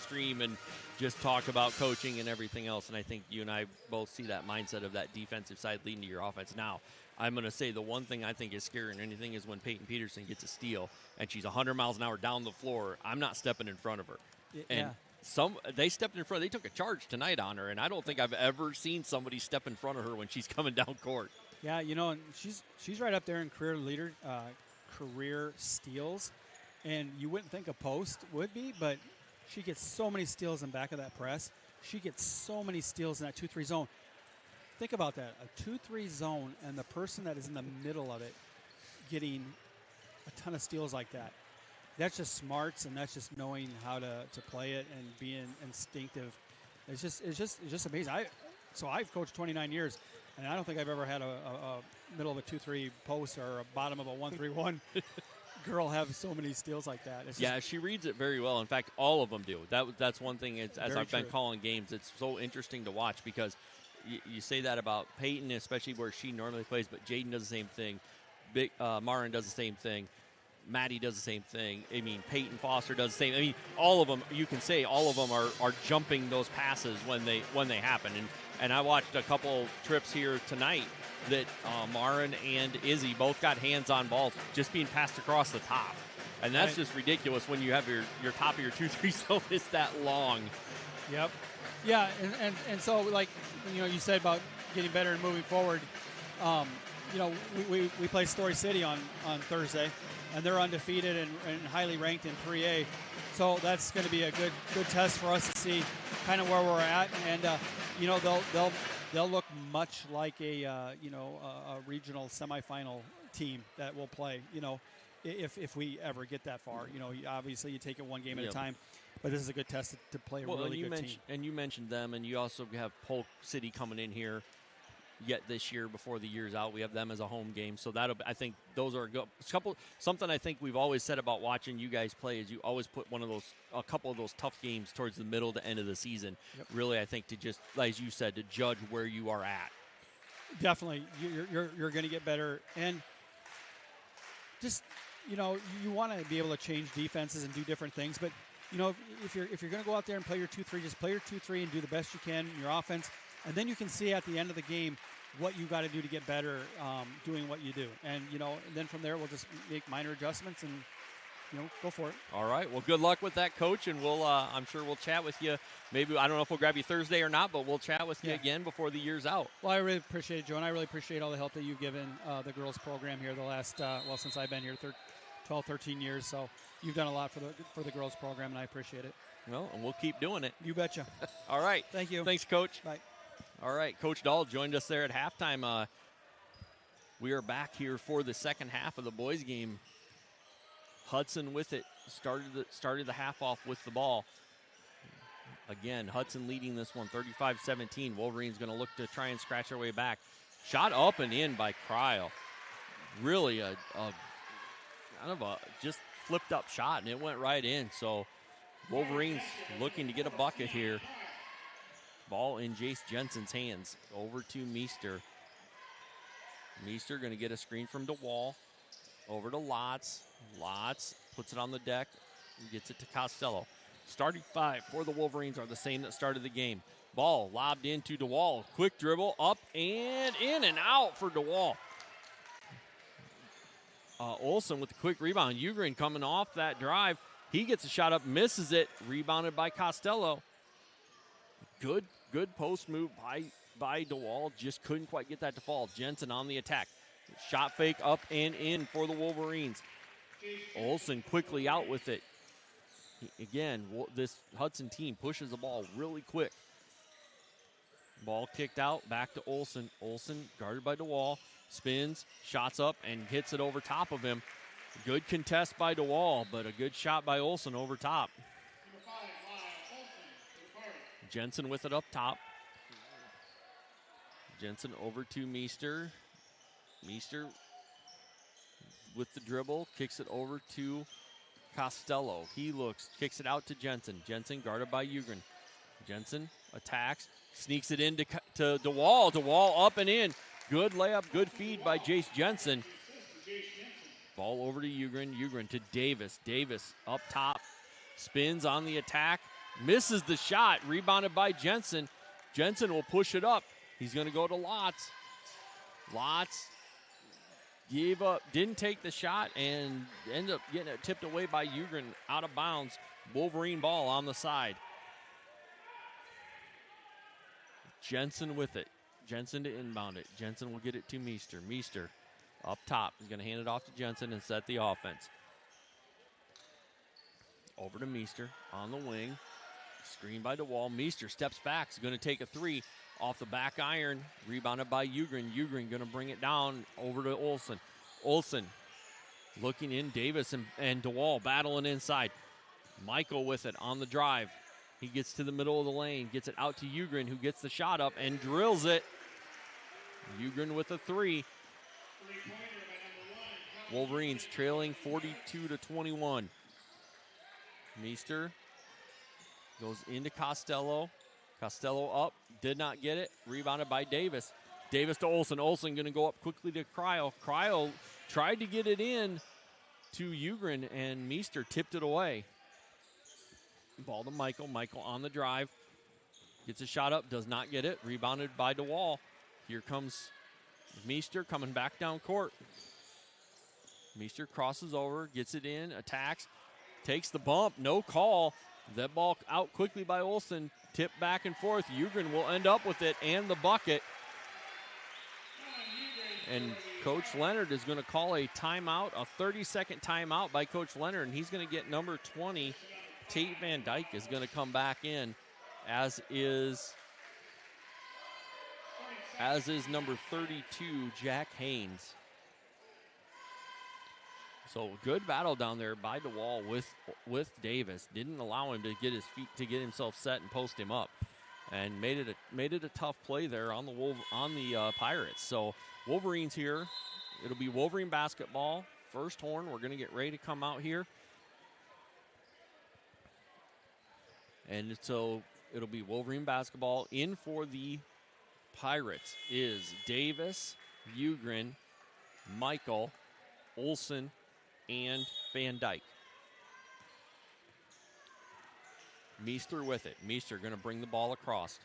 stream and just talked about coaching and everything else, and I think you and I both see that mindset of that defensive side leading to your offense. Now, I'm going to say the one thing I think is scary in anything is when Peyton Peterson gets a steal and she's 100 miles an hour down the floor. I'm not stepping in front of her. And they stepped in front. They took a charge tonight on her, and I don't think I've ever seen somebody step in front of her when she's coming down court. Yeah, you know, and she's right up there in career steals, and you wouldn't think a post would be, but she gets so many steals in back of that press. She gets so many steals in that 2-3 zone. Think about that, a 2-3 zone, and the person that is in the middle of it getting a ton of steals like that. That's just smarts, and that's just knowing how to play it and being instinctive. It's just amazing. I've coached 29 years, and I don't think I've ever had a middle of a 2-3 post or a bottom of a 1-3-1 girl have so many steals like that. Yeah, she reads it very well. In fact, all of them do. That's one thing. As I've been calling games, it's so interesting to watch because you say that about Peyton, especially where she normally plays, but Jaden does the same thing. Marin does the same thing. Maddie does the same thing. I mean, Peyton Foster does the same. I mean, all of them. You can say all of them are jumping those passes when they happen. And I watched a couple trips here tonight that Marin and Izzy both got hands on balls just being passed across the top, and that's just ridiculous when you have your top of your 2-3 zone is that long. Yep. Yeah, and so like you said about getting better and moving forward. We play Story City on Thursday, and they're undefeated and highly ranked in 3A. So that's going to be a good test for us to see kind of where we're at, and they'll look much like a regional semifinal team that will play. If we ever get that far, obviously you take it one game at a time. But this is a good test to play a really good team. And you mentioned them, and you also have Polk City coming in here yet this year before the year's out. We have them as a home game. So I think those are something I think we've always said about watching you guys play is you always put a couple of those tough games towards the middle to end of the season. Yep. Really, I think to just, as you said, to judge where you are at. Definitely. You're going to get better. And just, you want to be able to change defenses and do different things. But, if you're going to go out there and play your 2-3, just play your 2-3 and do the best you can in your offense. And then you can see at the end of the game what you got to do to get better doing what you do. And, and then from there we'll just make minor adjustments and, go for it. All right. Well, good luck with that, Coach. And I'm sure we'll chat with you. Maybe, I don't know if we'll grab you Thursday or not, but we'll chat with you again before the year's out. Well, I really appreciate it, Joe, and I really appreciate all the help that you've given the girls program here the last, since I've been here 12, 13 years. So you've done a lot for the girls program, and I appreciate it. Well, and we'll keep doing it. You betcha. All right. Thank you. Thanks, Coach. Bye. All right, Coach Dahl joined us there at halftime. We are back here for the second half of the boys' game. Hudson with it, started the half off with the ball. Again, Hudson leading this one, 35-17. Wolverines going to look to try and scratch their way back. Shot up and in by Cryle. Really a kind of a just flipped up shot, and it went right in. So Wolverines looking to get a bucket here. Ball in Jace Jensen's hands. Over to Meester. Meester going to get a screen from DeWall. Over to Lotz. Lotz puts it on the deck. Gets it to Costello. Starting 5 for the Wolverines are the same that started the game. Ball lobbed into DeWall. Quick dribble up and in and out for DeWall. Olsen with the quick rebound. Ugrin coming off that drive. He gets a shot up, misses it. Rebounded by Costello. Good post move by DeWall. Just couldn't quite get that to fall. Jensen on the attack. Shot fake up and in for the Wolverines. Olson quickly out with it. Again, this Hudson team pushes the ball really quick. Ball kicked out, back to Olson. Olson guarded by DeWall, spins, shots up, and hits it over top of him. Good contest by DeWall, but a good shot by Olson over top. Jensen with it up top. Jensen over to Meester. Meester with the dribble, kicks it over to Costello. He kicks it out to Jensen. Jensen guarded by Ugrin. Jensen attacks, sneaks it into DeWall. DeWall up and in. Good layup, good feed by Jace Jensen. Ball over to Ugrin. Ugrin to Davis. Davis up top, spins on the attack, misses the shot. Rebounded by Jensen. Jensen will push it up. He's going to go to Lotz. Lotz gave up, didn't take the shot, and ended up getting it tipped away by Ugrin out of bounds. Wolverine ball on the side. Jensen with it. Jensen to inbound it. Jensen will get it to Meester. Meester up top. He's going to hand it off to Jensen and set the offense. Over to Meester on the wing. Screen by DeWall. Meester steps back. He's going to take a three off the back iron. Rebounded by Ugrin. Ugrin going to bring it down over to Olson. Olson looking in. Davis and DeWall battling inside. Michael with it on the drive. He gets to the middle of the lane. Gets it out to Ugrin, who gets the shot up and drills it. Ugrin with a three. Wolverines trailing 42-21. Meester goes into Costello. Costello up, did not get it. Rebounded by Davis. Davis to Olson. Olson going to go up quickly to Cryo. Cryo tried to get it in to Ugrin, and Meester tipped it away. Ball to Michael. Michael on the drive. Gets a shot up, does not get it. Rebounded by DeWall. Here comes Meester coming back down court. Meester crosses over, gets it in, attacks, takes the bump, no call. That ball out quickly by Olson, tipped back and forth. Ugrin will end up with it and the bucket. And Coach Leonard is going to call a timeout, a 30-second timeout by Coach Leonard, and he's going to get number 20. Tate Van Dyke is going to come back in, as is number 32, Jack Haynes. So good battle down there by DeWall with Davis. Didn't allow him to get his feet, to get himself set and post him up, and made it a tough play there on the Pirates. So Wolverines here. It'll be Wolverine basketball. First horn. We're going to get ready to come out here. And so it'll be Wolverine basketball. In for the Pirates is Davis, Ugrin, Michael, Olson, and Van Dyke. Meester with it. Meester going to bring the ball across.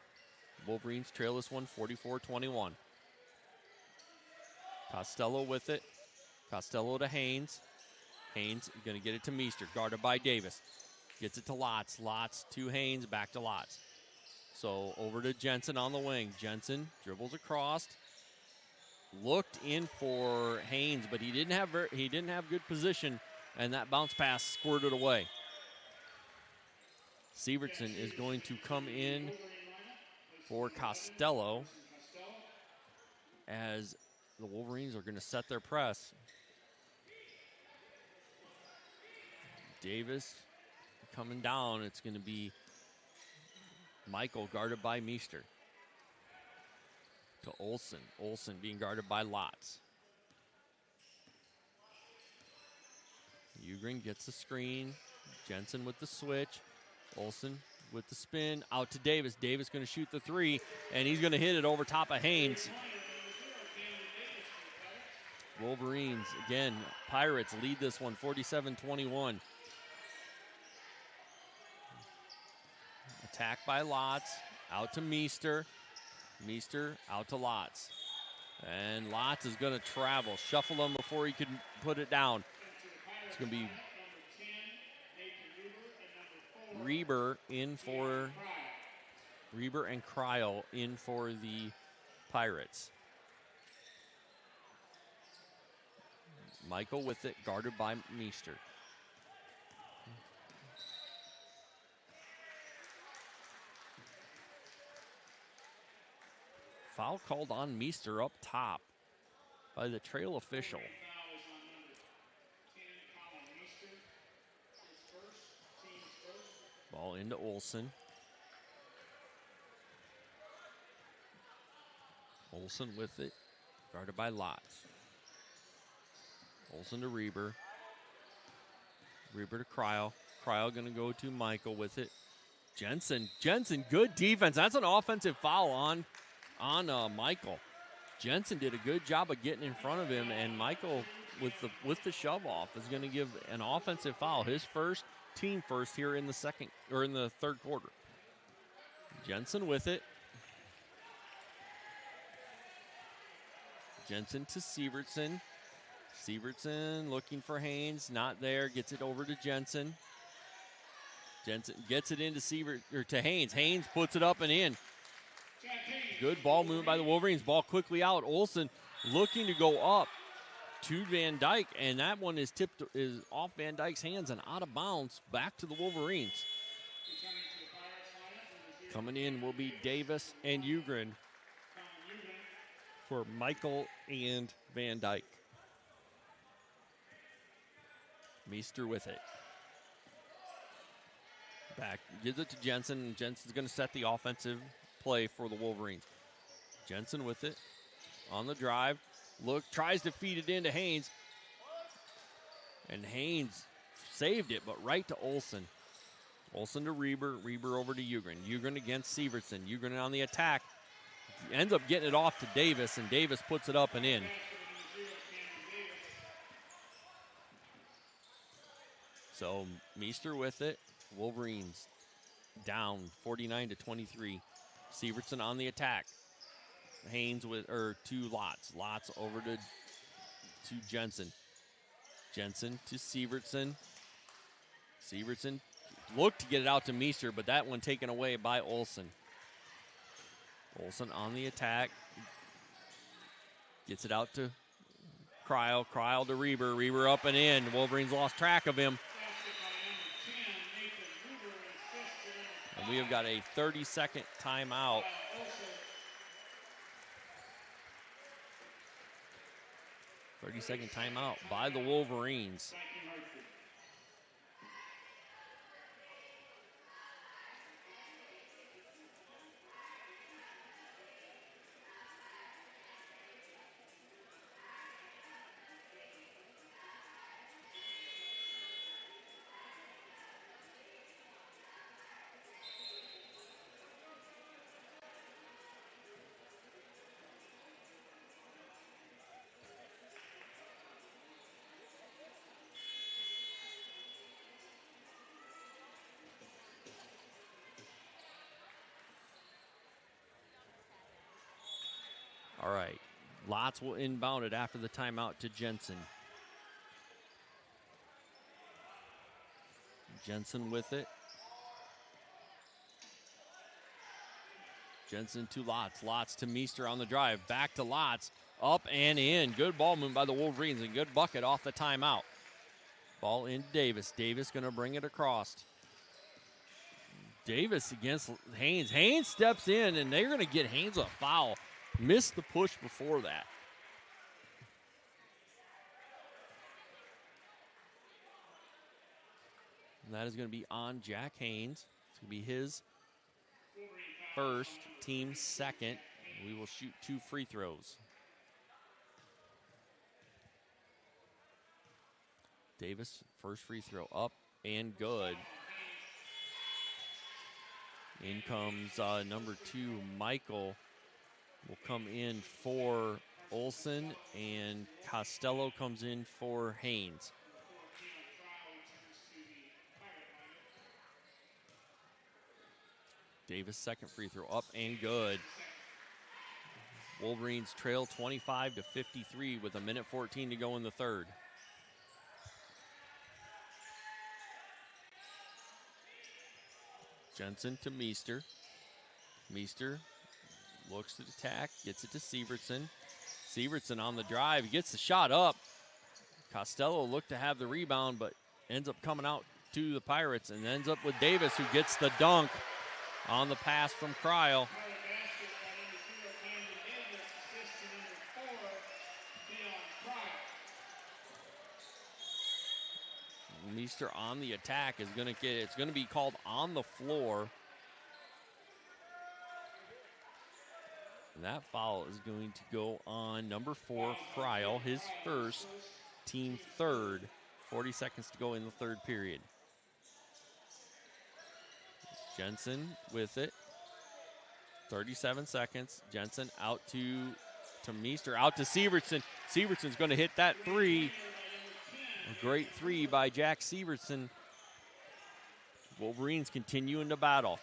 Wolverines trail this one 44-21. Costello with it. Costello to Haynes. Haynes going to get it to Meester, guarded by Davis. Gets it to Lotz. Lotz to Haynes, back to Lotz. So over to Jensen on the wing. Jensen dribbles across. Looked in for Haynes, but he didn't have good position, and that bounce pass squirted away. Severson is going to come in for Costello as the Wolverines are going to set their press. Davis coming down. It's going to be Michael guarded by Meester. To Olson. Olson being guarded by Lotz. Ugrin gets the screen. Jensen with the switch. Olson with the spin. Out to Davis. Davis going to shoot the three, and he's going to hit it over top of Haynes. Wolverines, again, Pirates lead this one 47-21. Attack by Lotz. Out to Meester. Meester out to Lotz. And Lotz is going to travel. Shuffle him before he can put it down. It's going to be Reber and Cryle in for the Pirates. Michael with it, guarded by Meester. Foul called on Meester up top by the trail official. Foul is on number 10, Colin Meester. His first, team's first. Ball into Olson. Olson with it, guarded by Lotz. Olson to Reber. Reber to Cryle. Cryle going to go to Michael with it. Jensen, good defense. That's an offensive foul on Michael. Jensen did a good job of getting in front of him, and Michael with the shove off is going to give an offensive foul, his first, team first here in the third quarter. Jensen with it. Jensen to Sievertson. Sievertson looking for Haynes, not there. Gets it over to Jensen. Jensen gets it into to Haynes. Haynes puts it up and in. Good ball movement by the Wolverines. Ball quickly out. Olson looking to go up to Van Dyke, and that one is off Van Dyke's hands and out of bounds. Back to the Wolverines. Coming in will be Davis and Ugrin for Michael and Van Dyke. Meester with it. Back, gives it to Jensen, and Jensen's going to set the offensive play for the Wolverines. Jensen with it on the drive. Tries to feed it into Haynes. And Haynes saved it, but right to Olson. Olson to Reber. Reber over to Ugrin. Ugrin against Sievertson. Ugrin on the attack. Ends up getting it off to Davis, and Davis puts it up and in. So Meester with it. Wolverines down 49-23. Sievertson on the attack. Haynes to Lotz. Lotz over to Jensen. Jensen to Sievertson. Sievertson looked to get it out to Meester, but that one taken away by Olson. Olson on the attack. Gets it out to Cryle. Cryle to Reber. Reber up and in. Wolverines lost track of him. And we have got a 30-second timeout. By the Wolverines. All right, Lotz will inbound it after the timeout to Jensen. Jensen with it. Jensen to Lotz. Lotz to Meester on the drive. Back to Lotz. Up and in. Good ball movement by the Wolverines and good bucket off the timeout. Ball in Davis. Davis going to bring it across. Davis against Haynes. Haynes steps in, and they're going to get Haynes a foul. Missed the push before that. And that is going to be on Jack Haynes. It's going to be his first, team second. We will shoot 2 free throws. Davis, first free throw up and good. In comes number 2, Michael. Will come in for Olson, and Costello comes in for Haynes. Davis, second free throw up and good. Wolverines trail 25-53 with 1:14 to go in the third. Jensen to Meester. Meester looks to attack, gets it to Sievertson. Sievertson on the drive, he gets the shot up. Costello looked to have the rebound, but ends up coming out to the Pirates and ends up with Davis, who gets the dunk on the pass from Cryle. Meester on the attack is going to get, it's going to be called on the floor. And that foul is going to go on number 4, Cryle, his first, team third. 40 seconds to go in the third period. Jensen with it. 37 seconds. Jensen out to Meester, out to Severson. Severson's going to hit that three. A great three by Jack Severson. Wolverines continuing to battle.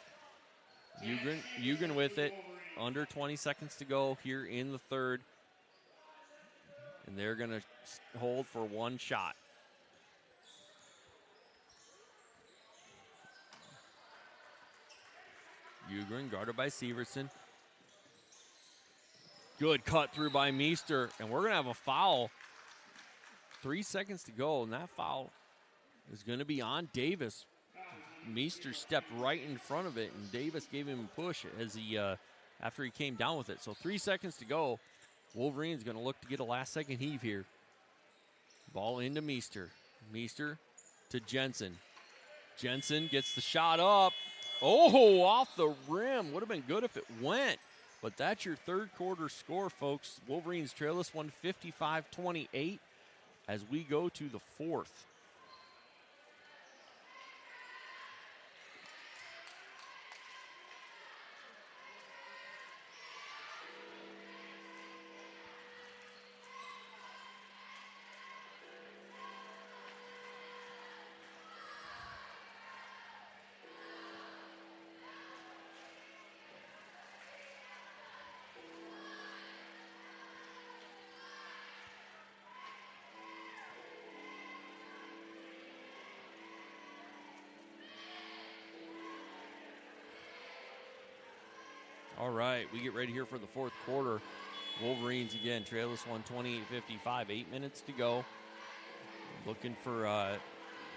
Ugren with it. Under 20 seconds to go here in the third. And they're going to hold for one shot. Ugren guarded by Severson. Good cut through by Meester. And we're going to have a foul. 3 seconds to go, and that foul is going to be on Davis. Meester stepped right in front of it, and Davis gave him a push as he after he came down with it. So 3 seconds to go. Wolverines going to look to get a last-second heave here. Ball into Meester. Meester to Jensen. Jensen gets the shot up. Oh, off the rim. Would have been good if it went. But that's your third quarter score, folks. Wolverines trail this one 55-28 as we go to the fourth. All right, we get ready here for the fourth quarter. Wolverines again trail this one 28-55, 8 minutes to go. Looking for,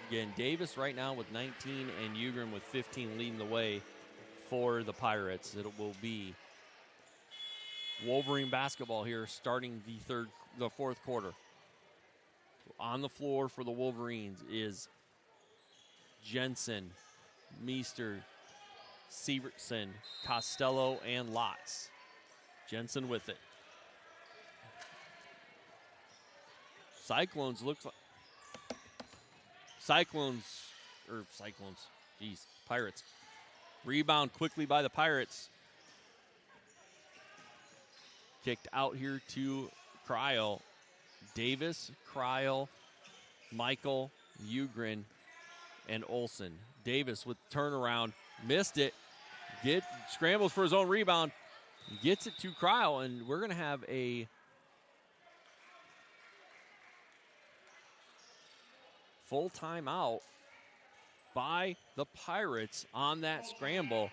again, Davis right now with 19 and Ugren with 15 leading the way for the Pirates. It will be Wolverine basketball here starting the fourth quarter. On the floor for the Wolverines is Jensen, Meester, Severson, Costello, and Lotz. Jensen with it. Cyclones, Pirates. Rebound quickly by the Pirates. Kicked out here to Cryle. Davis, Cryle, Michael, Ugren, and Olsen. Davis with turnaround, missed it. Scrambles for his own rebound, gets it to Cryle, and we're going to have a full timeout by the Pirates on that scramble.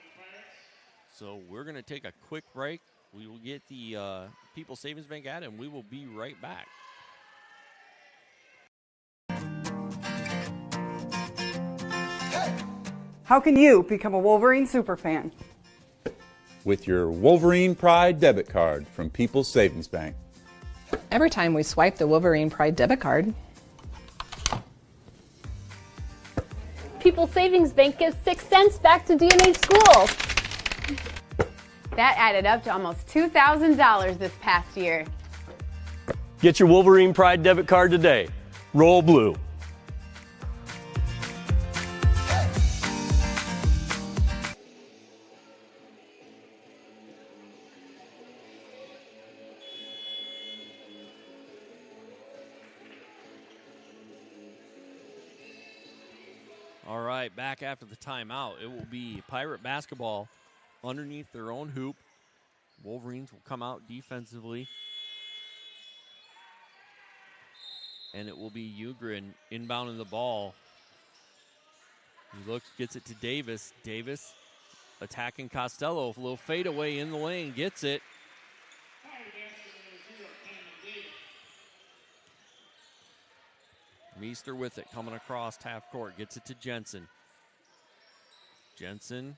So we're going to take a quick break. We will get the People's Savings Bank ad, and we will be right back. How can you become a Wolverine superfan? With your Wolverine Pride debit card from People's Savings Bank. Every time we swipe the Wolverine Pride debit card, People's Savings Bank gives 6 cents back to D&H schools. That added up to almost $2,000 this past year. Get your Wolverine Pride debit card today. Roll blue. All right, back after the timeout. It will be Pirate basketball underneath their own hoop. Wolverines will come out defensively. And it will be Ugren inbounding the ball. He gets it to Davis. Davis attacking Costello. A little fadeaway in the lane, gets it. Meester with it, coming across half court, gets it to Jensen. Jensen,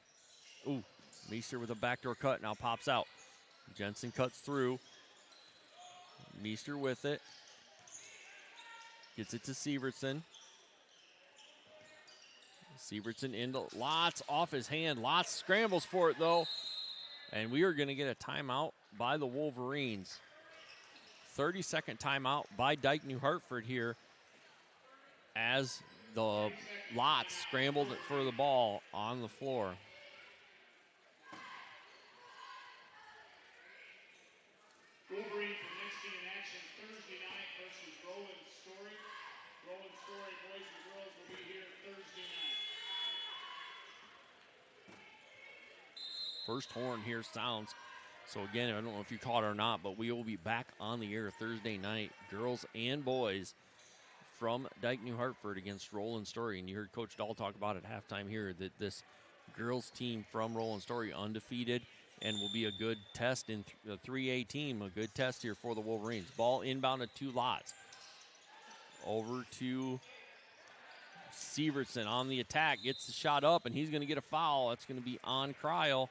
ooh, Meester with a backdoor cut, now pops out. Jensen cuts through. Meester with it. Gets it to Sievertson. Sievertson into Lotz off his hand. Lotz scrambles for it though. And we are going to get a timeout by the Wolverines. 30-second timeout by Dike-New Hartford here as the Lotz scrambled for the ball on the floor. Wolverines the next game in action Thursday night versus Roland Story. Roland Story boys and girls will be here Thursday night. First horn here sounds. So again, I don't know if you caught it or not, but we will be back on the air Thursday night, girls and boys, from Dike-New Hartford against Roland Story. And you heard Coach Dahl talk about at halftime here that this girls team from Roland Story undefeated and will be a good test in the 3A team, a good test here for the Wolverines. Ball inbounded to Lotz. Over to Sievertson on the attack, gets the shot up, and he's going to get a foul. That's going to be on Kryl.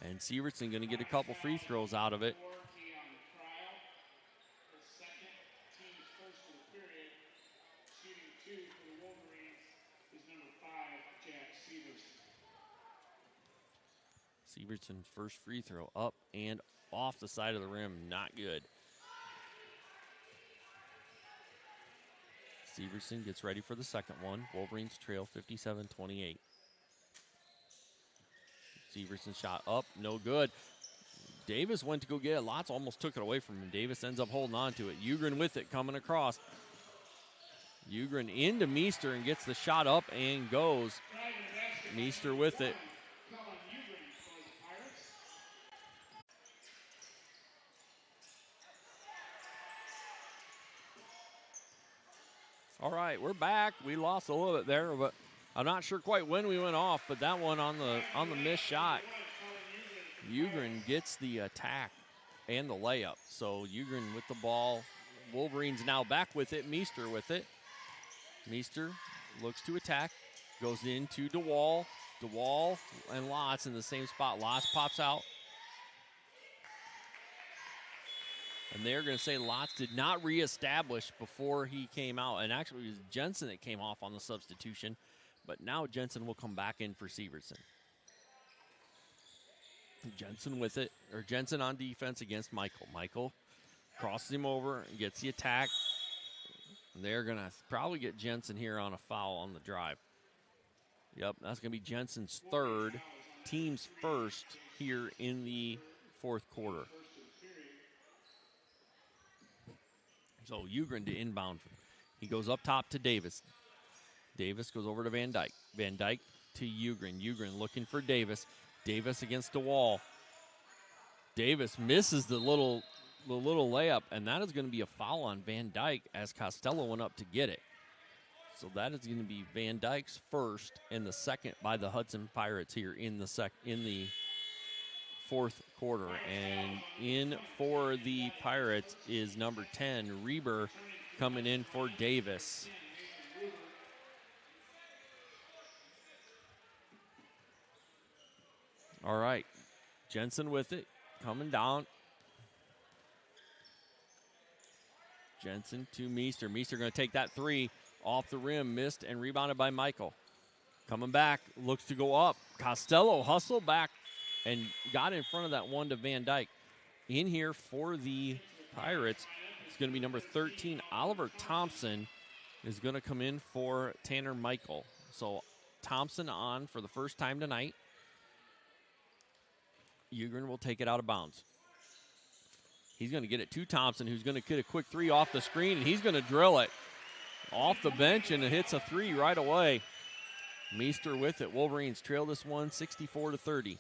And Sievertson going to get a couple free throws out of it. Sievertson's first free throw up and off the side of the rim, not good. Sievertson gets ready for the second one. Wolverines trail 57-28. Sievertson shot up, no good. Davis went to go get it. Lotz almost took it away from him. Davis ends up holding on to it. Ugren with it, coming across. Ugren into Meester and gets the shot up and goes. Meester with it. All right, we're back. We lost a little bit there, but I'm not sure quite when we went off, but that one on the missed shot, Ugren gets the attack and the layup. So Ugren with the ball. Wolverines now back with it. Meester with it. Meester looks to attack, goes into DeWall. DeWall and Lotz in the same spot. Lotz pops out. And they're going to say Lotz did not reestablish before he came out. And actually, it was Jensen that came off on the substitution. But now Jensen will come back in for Sievertson. Jensen with it, or Jensen on defense against Michael. Michael crosses him over and gets the attack. And they're going to probably get Jensen here on a foul on the drive. Yep, that's going to be Jensen's third, team's first here in the fourth quarter. So Ugren to inbound. He goes up top to Davis. Davis goes over to Van Dyke. Van Dyke to Ugren. Ugren looking for Davis. Davis against the wall. Davis misses the little layup, and that is going to be a foul on Van Dyke as Costello went up to get it. So that is going to be Van Dyke's first and the second by the Hudson Pirates here in the fourth quarter. And in for the Pirates is number 10, Reber, coming in for Davis. All right, Jensen with it, coming down. Jensen to Meester. Meester going to take that three off the rim, missed and rebounded by Michael. Coming back, looks to go up. Costello hustled back and got in front of that one to Van Dyke. In here for the Pirates, it's going to be number 13, Oliver Thompson, is going to come in for Tanner Michael. So Thompson on for the first time tonight. Ugren will take it out of bounds. He's going to get it to Thompson, who's going to get a quick three off the screen, and he's going to drill it off the bench, and it hits a three right away. Meester with it. Wolverines trail this one 64-30.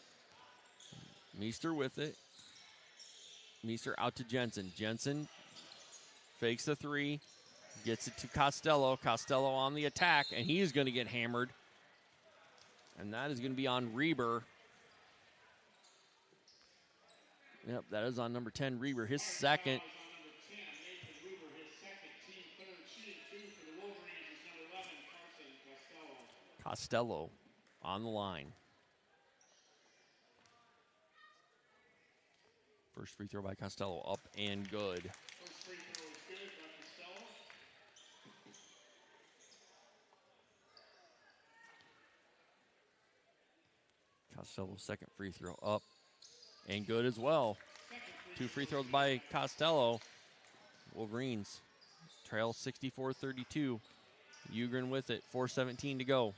Meester with it. Meester out to Jensen. Jensen fakes the three, gets it to Costello. Costello on the attack, and he's going to get hammered. And that is going to be on Reber. Yep, that is on number 10, Reber, his second. Costello on the line. First free throw by Costello, up and good. First free throw is good by Costello. Costello's second free throw, up and good as well. 2 free throws by Costello. Wolverines trail 64-32. Ugrin with it, 4:17 to go.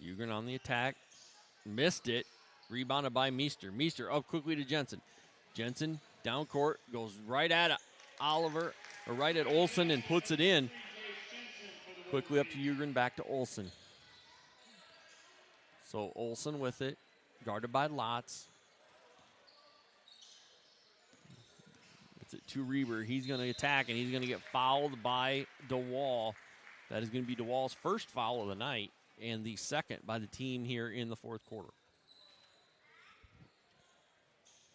Ugrin on the attack, missed it, rebounded by Meester. Meester up quickly to Jensen. Jensen down court, goes right at Oliver, or right at Olsen and puts it in. Quickly up to Ugrin, back to Olsen. So Olsen with it, guarded by Lotz. It's it to Reber. He's going to attack, and he's going to get fouled by DeWall. That is going to be DeWall's first foul of the night, and the second by the team here in the fourth quarter.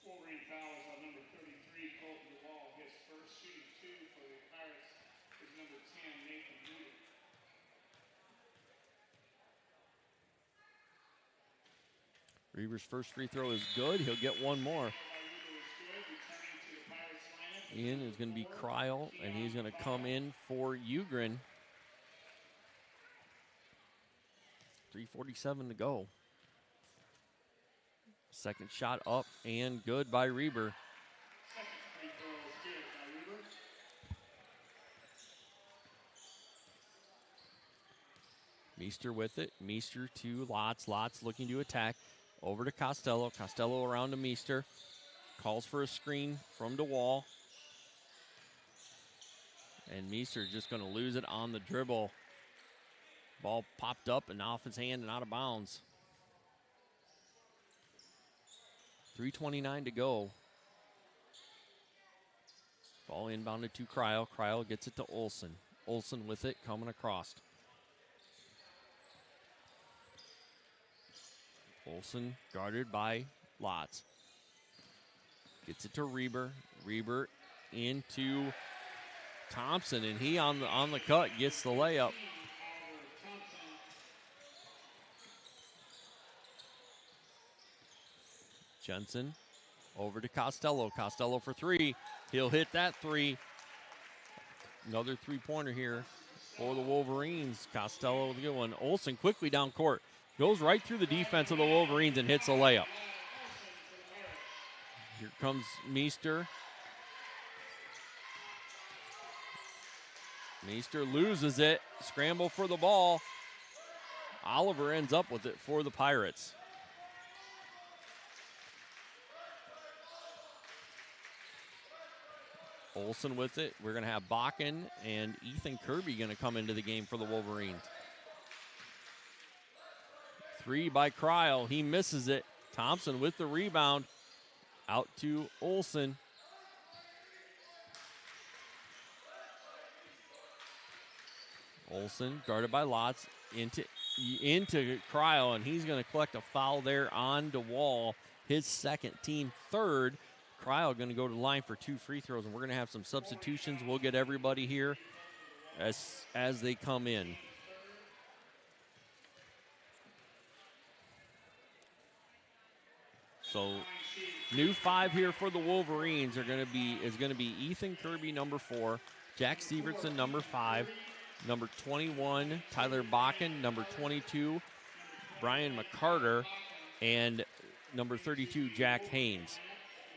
Wolverine fouls on number 33, Colton DeWall. His first, shooting 2 for the Pirates is number 10, Nathan Moody. Reber's first free throw is good. He'll get one more. In is going to be Cryle, and he's going to come in for Ugrin. 3:47 to go. Second shot up and good by Reber. Second free throw is good by Reber. Meester with it. Meester to Lotz. Lotz looking to attack. Over to Costello. Costello around to Meester. Calls for a screen from DeWall. And Meester just going to lose it on the dribble. Ball popped up and off his hand and out of bounds. 3:29 to go. Ball inbounded to Cryle. Cryle gets it to Olsen. Olsen with it coming across. Olsen guarded by Lotz. Gets it to Reber. Reber into Thompson, and he on the cut gets the layup. Jensen over to Costello. Costello for 3. He'll hit that 3. Another three-pointer here for the Wolverines. Costello with a good one. Olsen quickly down court. Goes right through the defense of the Wolverines and hits a layup. Here comes Meester. Meester loses it. Scramble for the ball. Oliver ends up with it for the Pirates. Olsen with it. We're going to have Bakken and Ethan Kirby going to come into the game for the Wolverines. 3 by Cryle. He misses it. Thompson with the rebound. Out to Olsen. Olsen guarded by Lotz into Cryle, and he's going to collect a foul there on DeWall. His second, team third. Cryle going to go to the line for 2 free throws, and we're going to have some substitutions. We'll get everybody here as they come in. So new 5 here for the Wolverines is going to be Ethan Kirby, number 4, Jack Severson, number 5, number 21, Tyler Bakken, number 22, Brian McCarter, and number 32, Jack Haynes.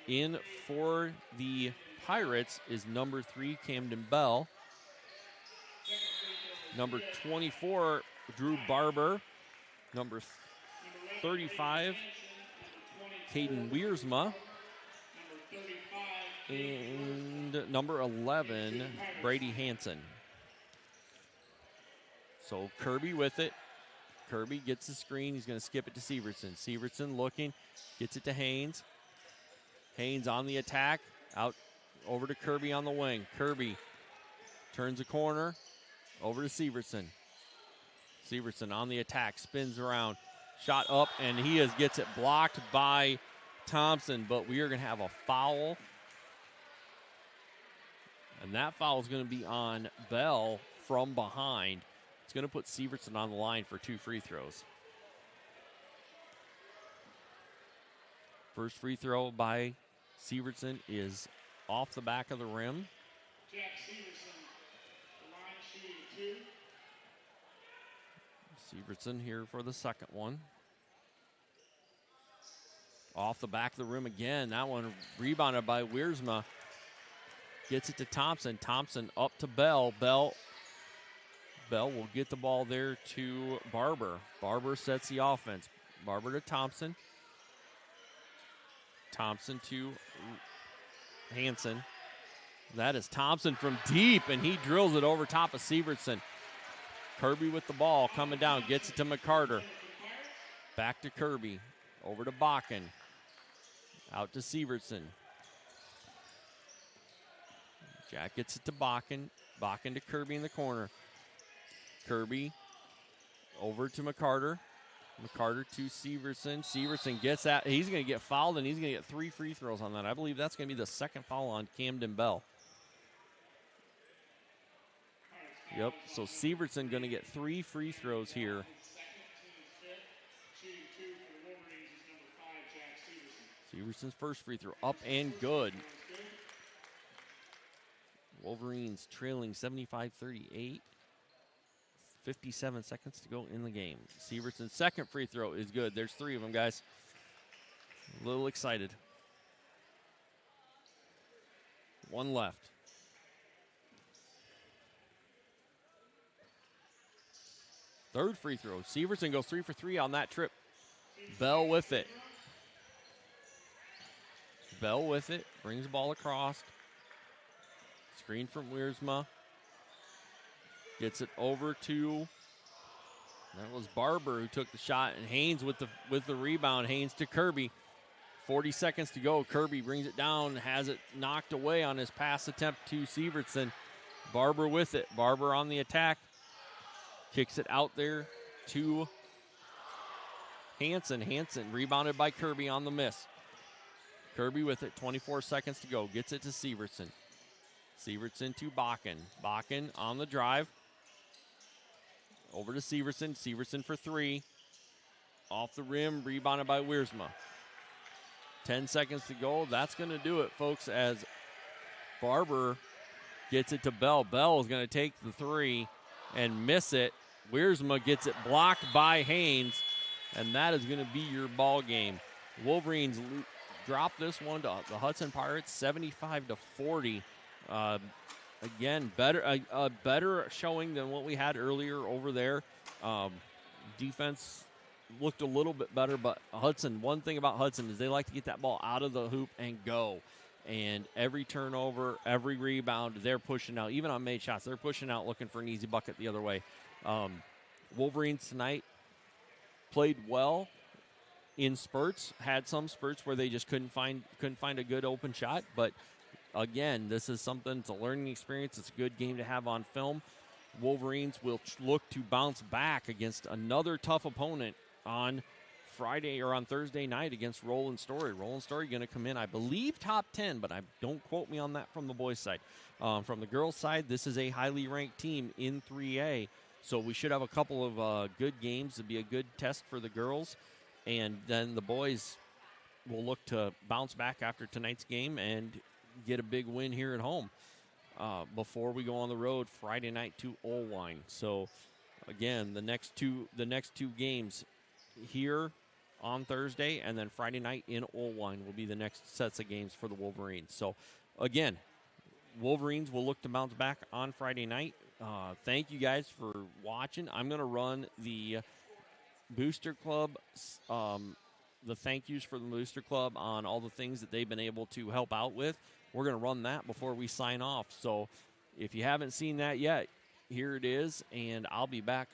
In for the Pirates is number 3, Camden Bell, number 24, Drew Barber, number 35, Caden Wiersma, and number 11, Brady Hansen. So Kirby with it. Kirby gets the screen. He's going to skip it to Severson. Severson looking, gets it to Haynes. Haynes on the attack, out over to Kirby on the wing. Kirby turns a corner, over to Severson. Severson on the attack, spins around, shot up, and he gets it blocked by Thompson, but we are going to have a foul. And that foul is going to be on Bell from behind. It's going to put Sievertson on the line for 2 free throws. First free throw by Sievertson is off the back of the rim. Jack Severson, the line shooting 2. Sievertson here for the second one. Off the back of the rim again. That one rebounded by Wiersma. Gets it to Thompson. Thompson up to Bell. Bell will get the ball there to Barber. Barber sets the offense. Barber to Thompson. Thompson to Hansen. That is Thompson from deep, and he drills it over top of Sievertson. Kirby with the ball coming down. Gets it to McCarter. Back to Kirby. Over to Bakken. Out to Sievertson. Jack gets it to Bakken. Bakken to Kirby in the corner. Kirby over to McCarter. McCarter to Sievertson. Sievertson gets that. He's going to get fouled, and he's going to get 3 free throws on that. I believe that's going to be the second foul on Camden Bell. Yep, so Sievertson going to get 3 free throws here. Sievertson's first free throw up and good. Wolverines trailing 75-38. 57 seconds to go in the game. Sievertson's second free throw is good. There's 3 of them, guys. A little excited. 1 left. Third free throw. Sievertson goes 3 for 3 on that trip. Bell with it. Bell with it. Brings the ball across. Screen from Wiersma. Gets it over to, that was Barber who took the shot, and Haynes with the rebound. Haynes to Kirby. 40 seconds to go. Kirby brings it down, has it knocked away on his pass attempt to Sievertson. Barber with it. Barber on the attack. Kicks it out there to Hansen. Hansen rebounded by Kirby on the miss. Kirby with it. 24 seconds to go. Gets it to Sievertson. Sievertson to Bakken. Bakken on the drive. Over to Sievertson. Sievertson for 3. Off the rim. Rebounded by Wiersma. 10 seconds to go. That's going to do it, folks, as Barber gets it to Bell. Bell is going to take the 3 and miss it. Wiersma gets it blocked by Haynes, and that is going to be your ball game. Wolverines drop this one to the Hudson Pirates 75-40. Again, a better showing than what we had earlier over there. Defense looked a little bit better, but Hudson, one thing about Hudson is they like to get that ball out of the hoop and go. And every turnover, every rebound, they're pushing out. Even on made shots, they're pushing out looking for an easy bucket the other way. Wolverines tonight played well in spurts, had some spurts where they just couldn't find a good open shot, but again, this is something, it's a learning experience. It's a good game to have on film. Wolverines will look to bounce back against another tough opponent on Friday or on Thursday night against Roland Story. Roland Story going to come in, I believe, top 10, but don't quote me on that from the boys' side. From the girls' side, this is a highly ranked team in 3A, so we should have a couple of good games to be a good test for the girls, and then the boys will look to bounce back after tonight's game and get a big win here at home before we go on the road Friday night to Olwine. So again, the next two games here on Thursday, and then Friday night in Olwine will be the next sets of games for the Wolverines. So again, Wolverines will look to bounce back on Friday night. Thank you guys for watching. I'm going to run the Booster Club, the thank yous for the Booster Club on all the things that they've been able to help out with. We're going to run that before we sign off. So if you haven't seen that yet, here it is, and I'll be back.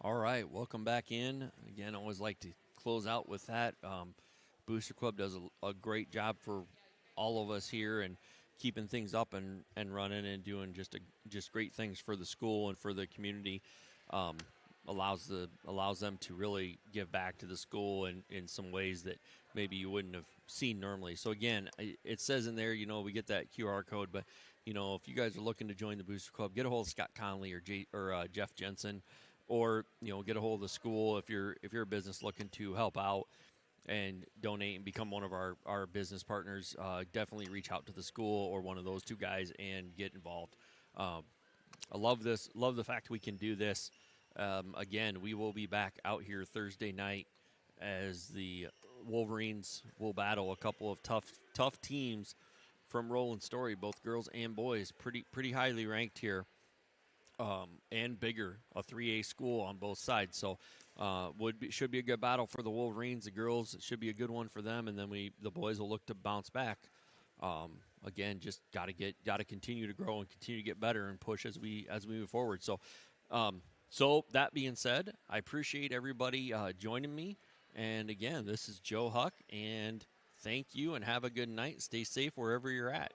All right, welcome back in. Again, I always like to close out with that. Booster Club does a great job for all of us here and keeping things up and running and doing just great things for the school and for the community. Allows them to really give back to the school in some ways that maybe you wouldn't have seen normally. So again, it says in there, we get that QR code, but if you guys are looking to join the Booster Club, get a hold of Scott Conley or Jeff Jensen, or get a hold of the school if you're a business looking to help out and donate and become one of our business partners. Definitely reach out to the school or one of those two guys and get involved. I love this. Love the fact we can do this. Again, we will be back out here Thursday night as the Wolverines will battle a couple of tough teams from Roland Story, both girls and boys, pretty highly ranked here, and bigger, a 3A school on both sides. So should be a good battle for the Wolverines. The girls, it should be a good one for them, and then the boys will look to bounce back. Again, just got to continue to grow and continue to get better and push as we move forward. So. So that being said, I appreciate everybody joining me. And again, this is Joe Huck, and thank you and have a good night. Stay safe wherever you're at.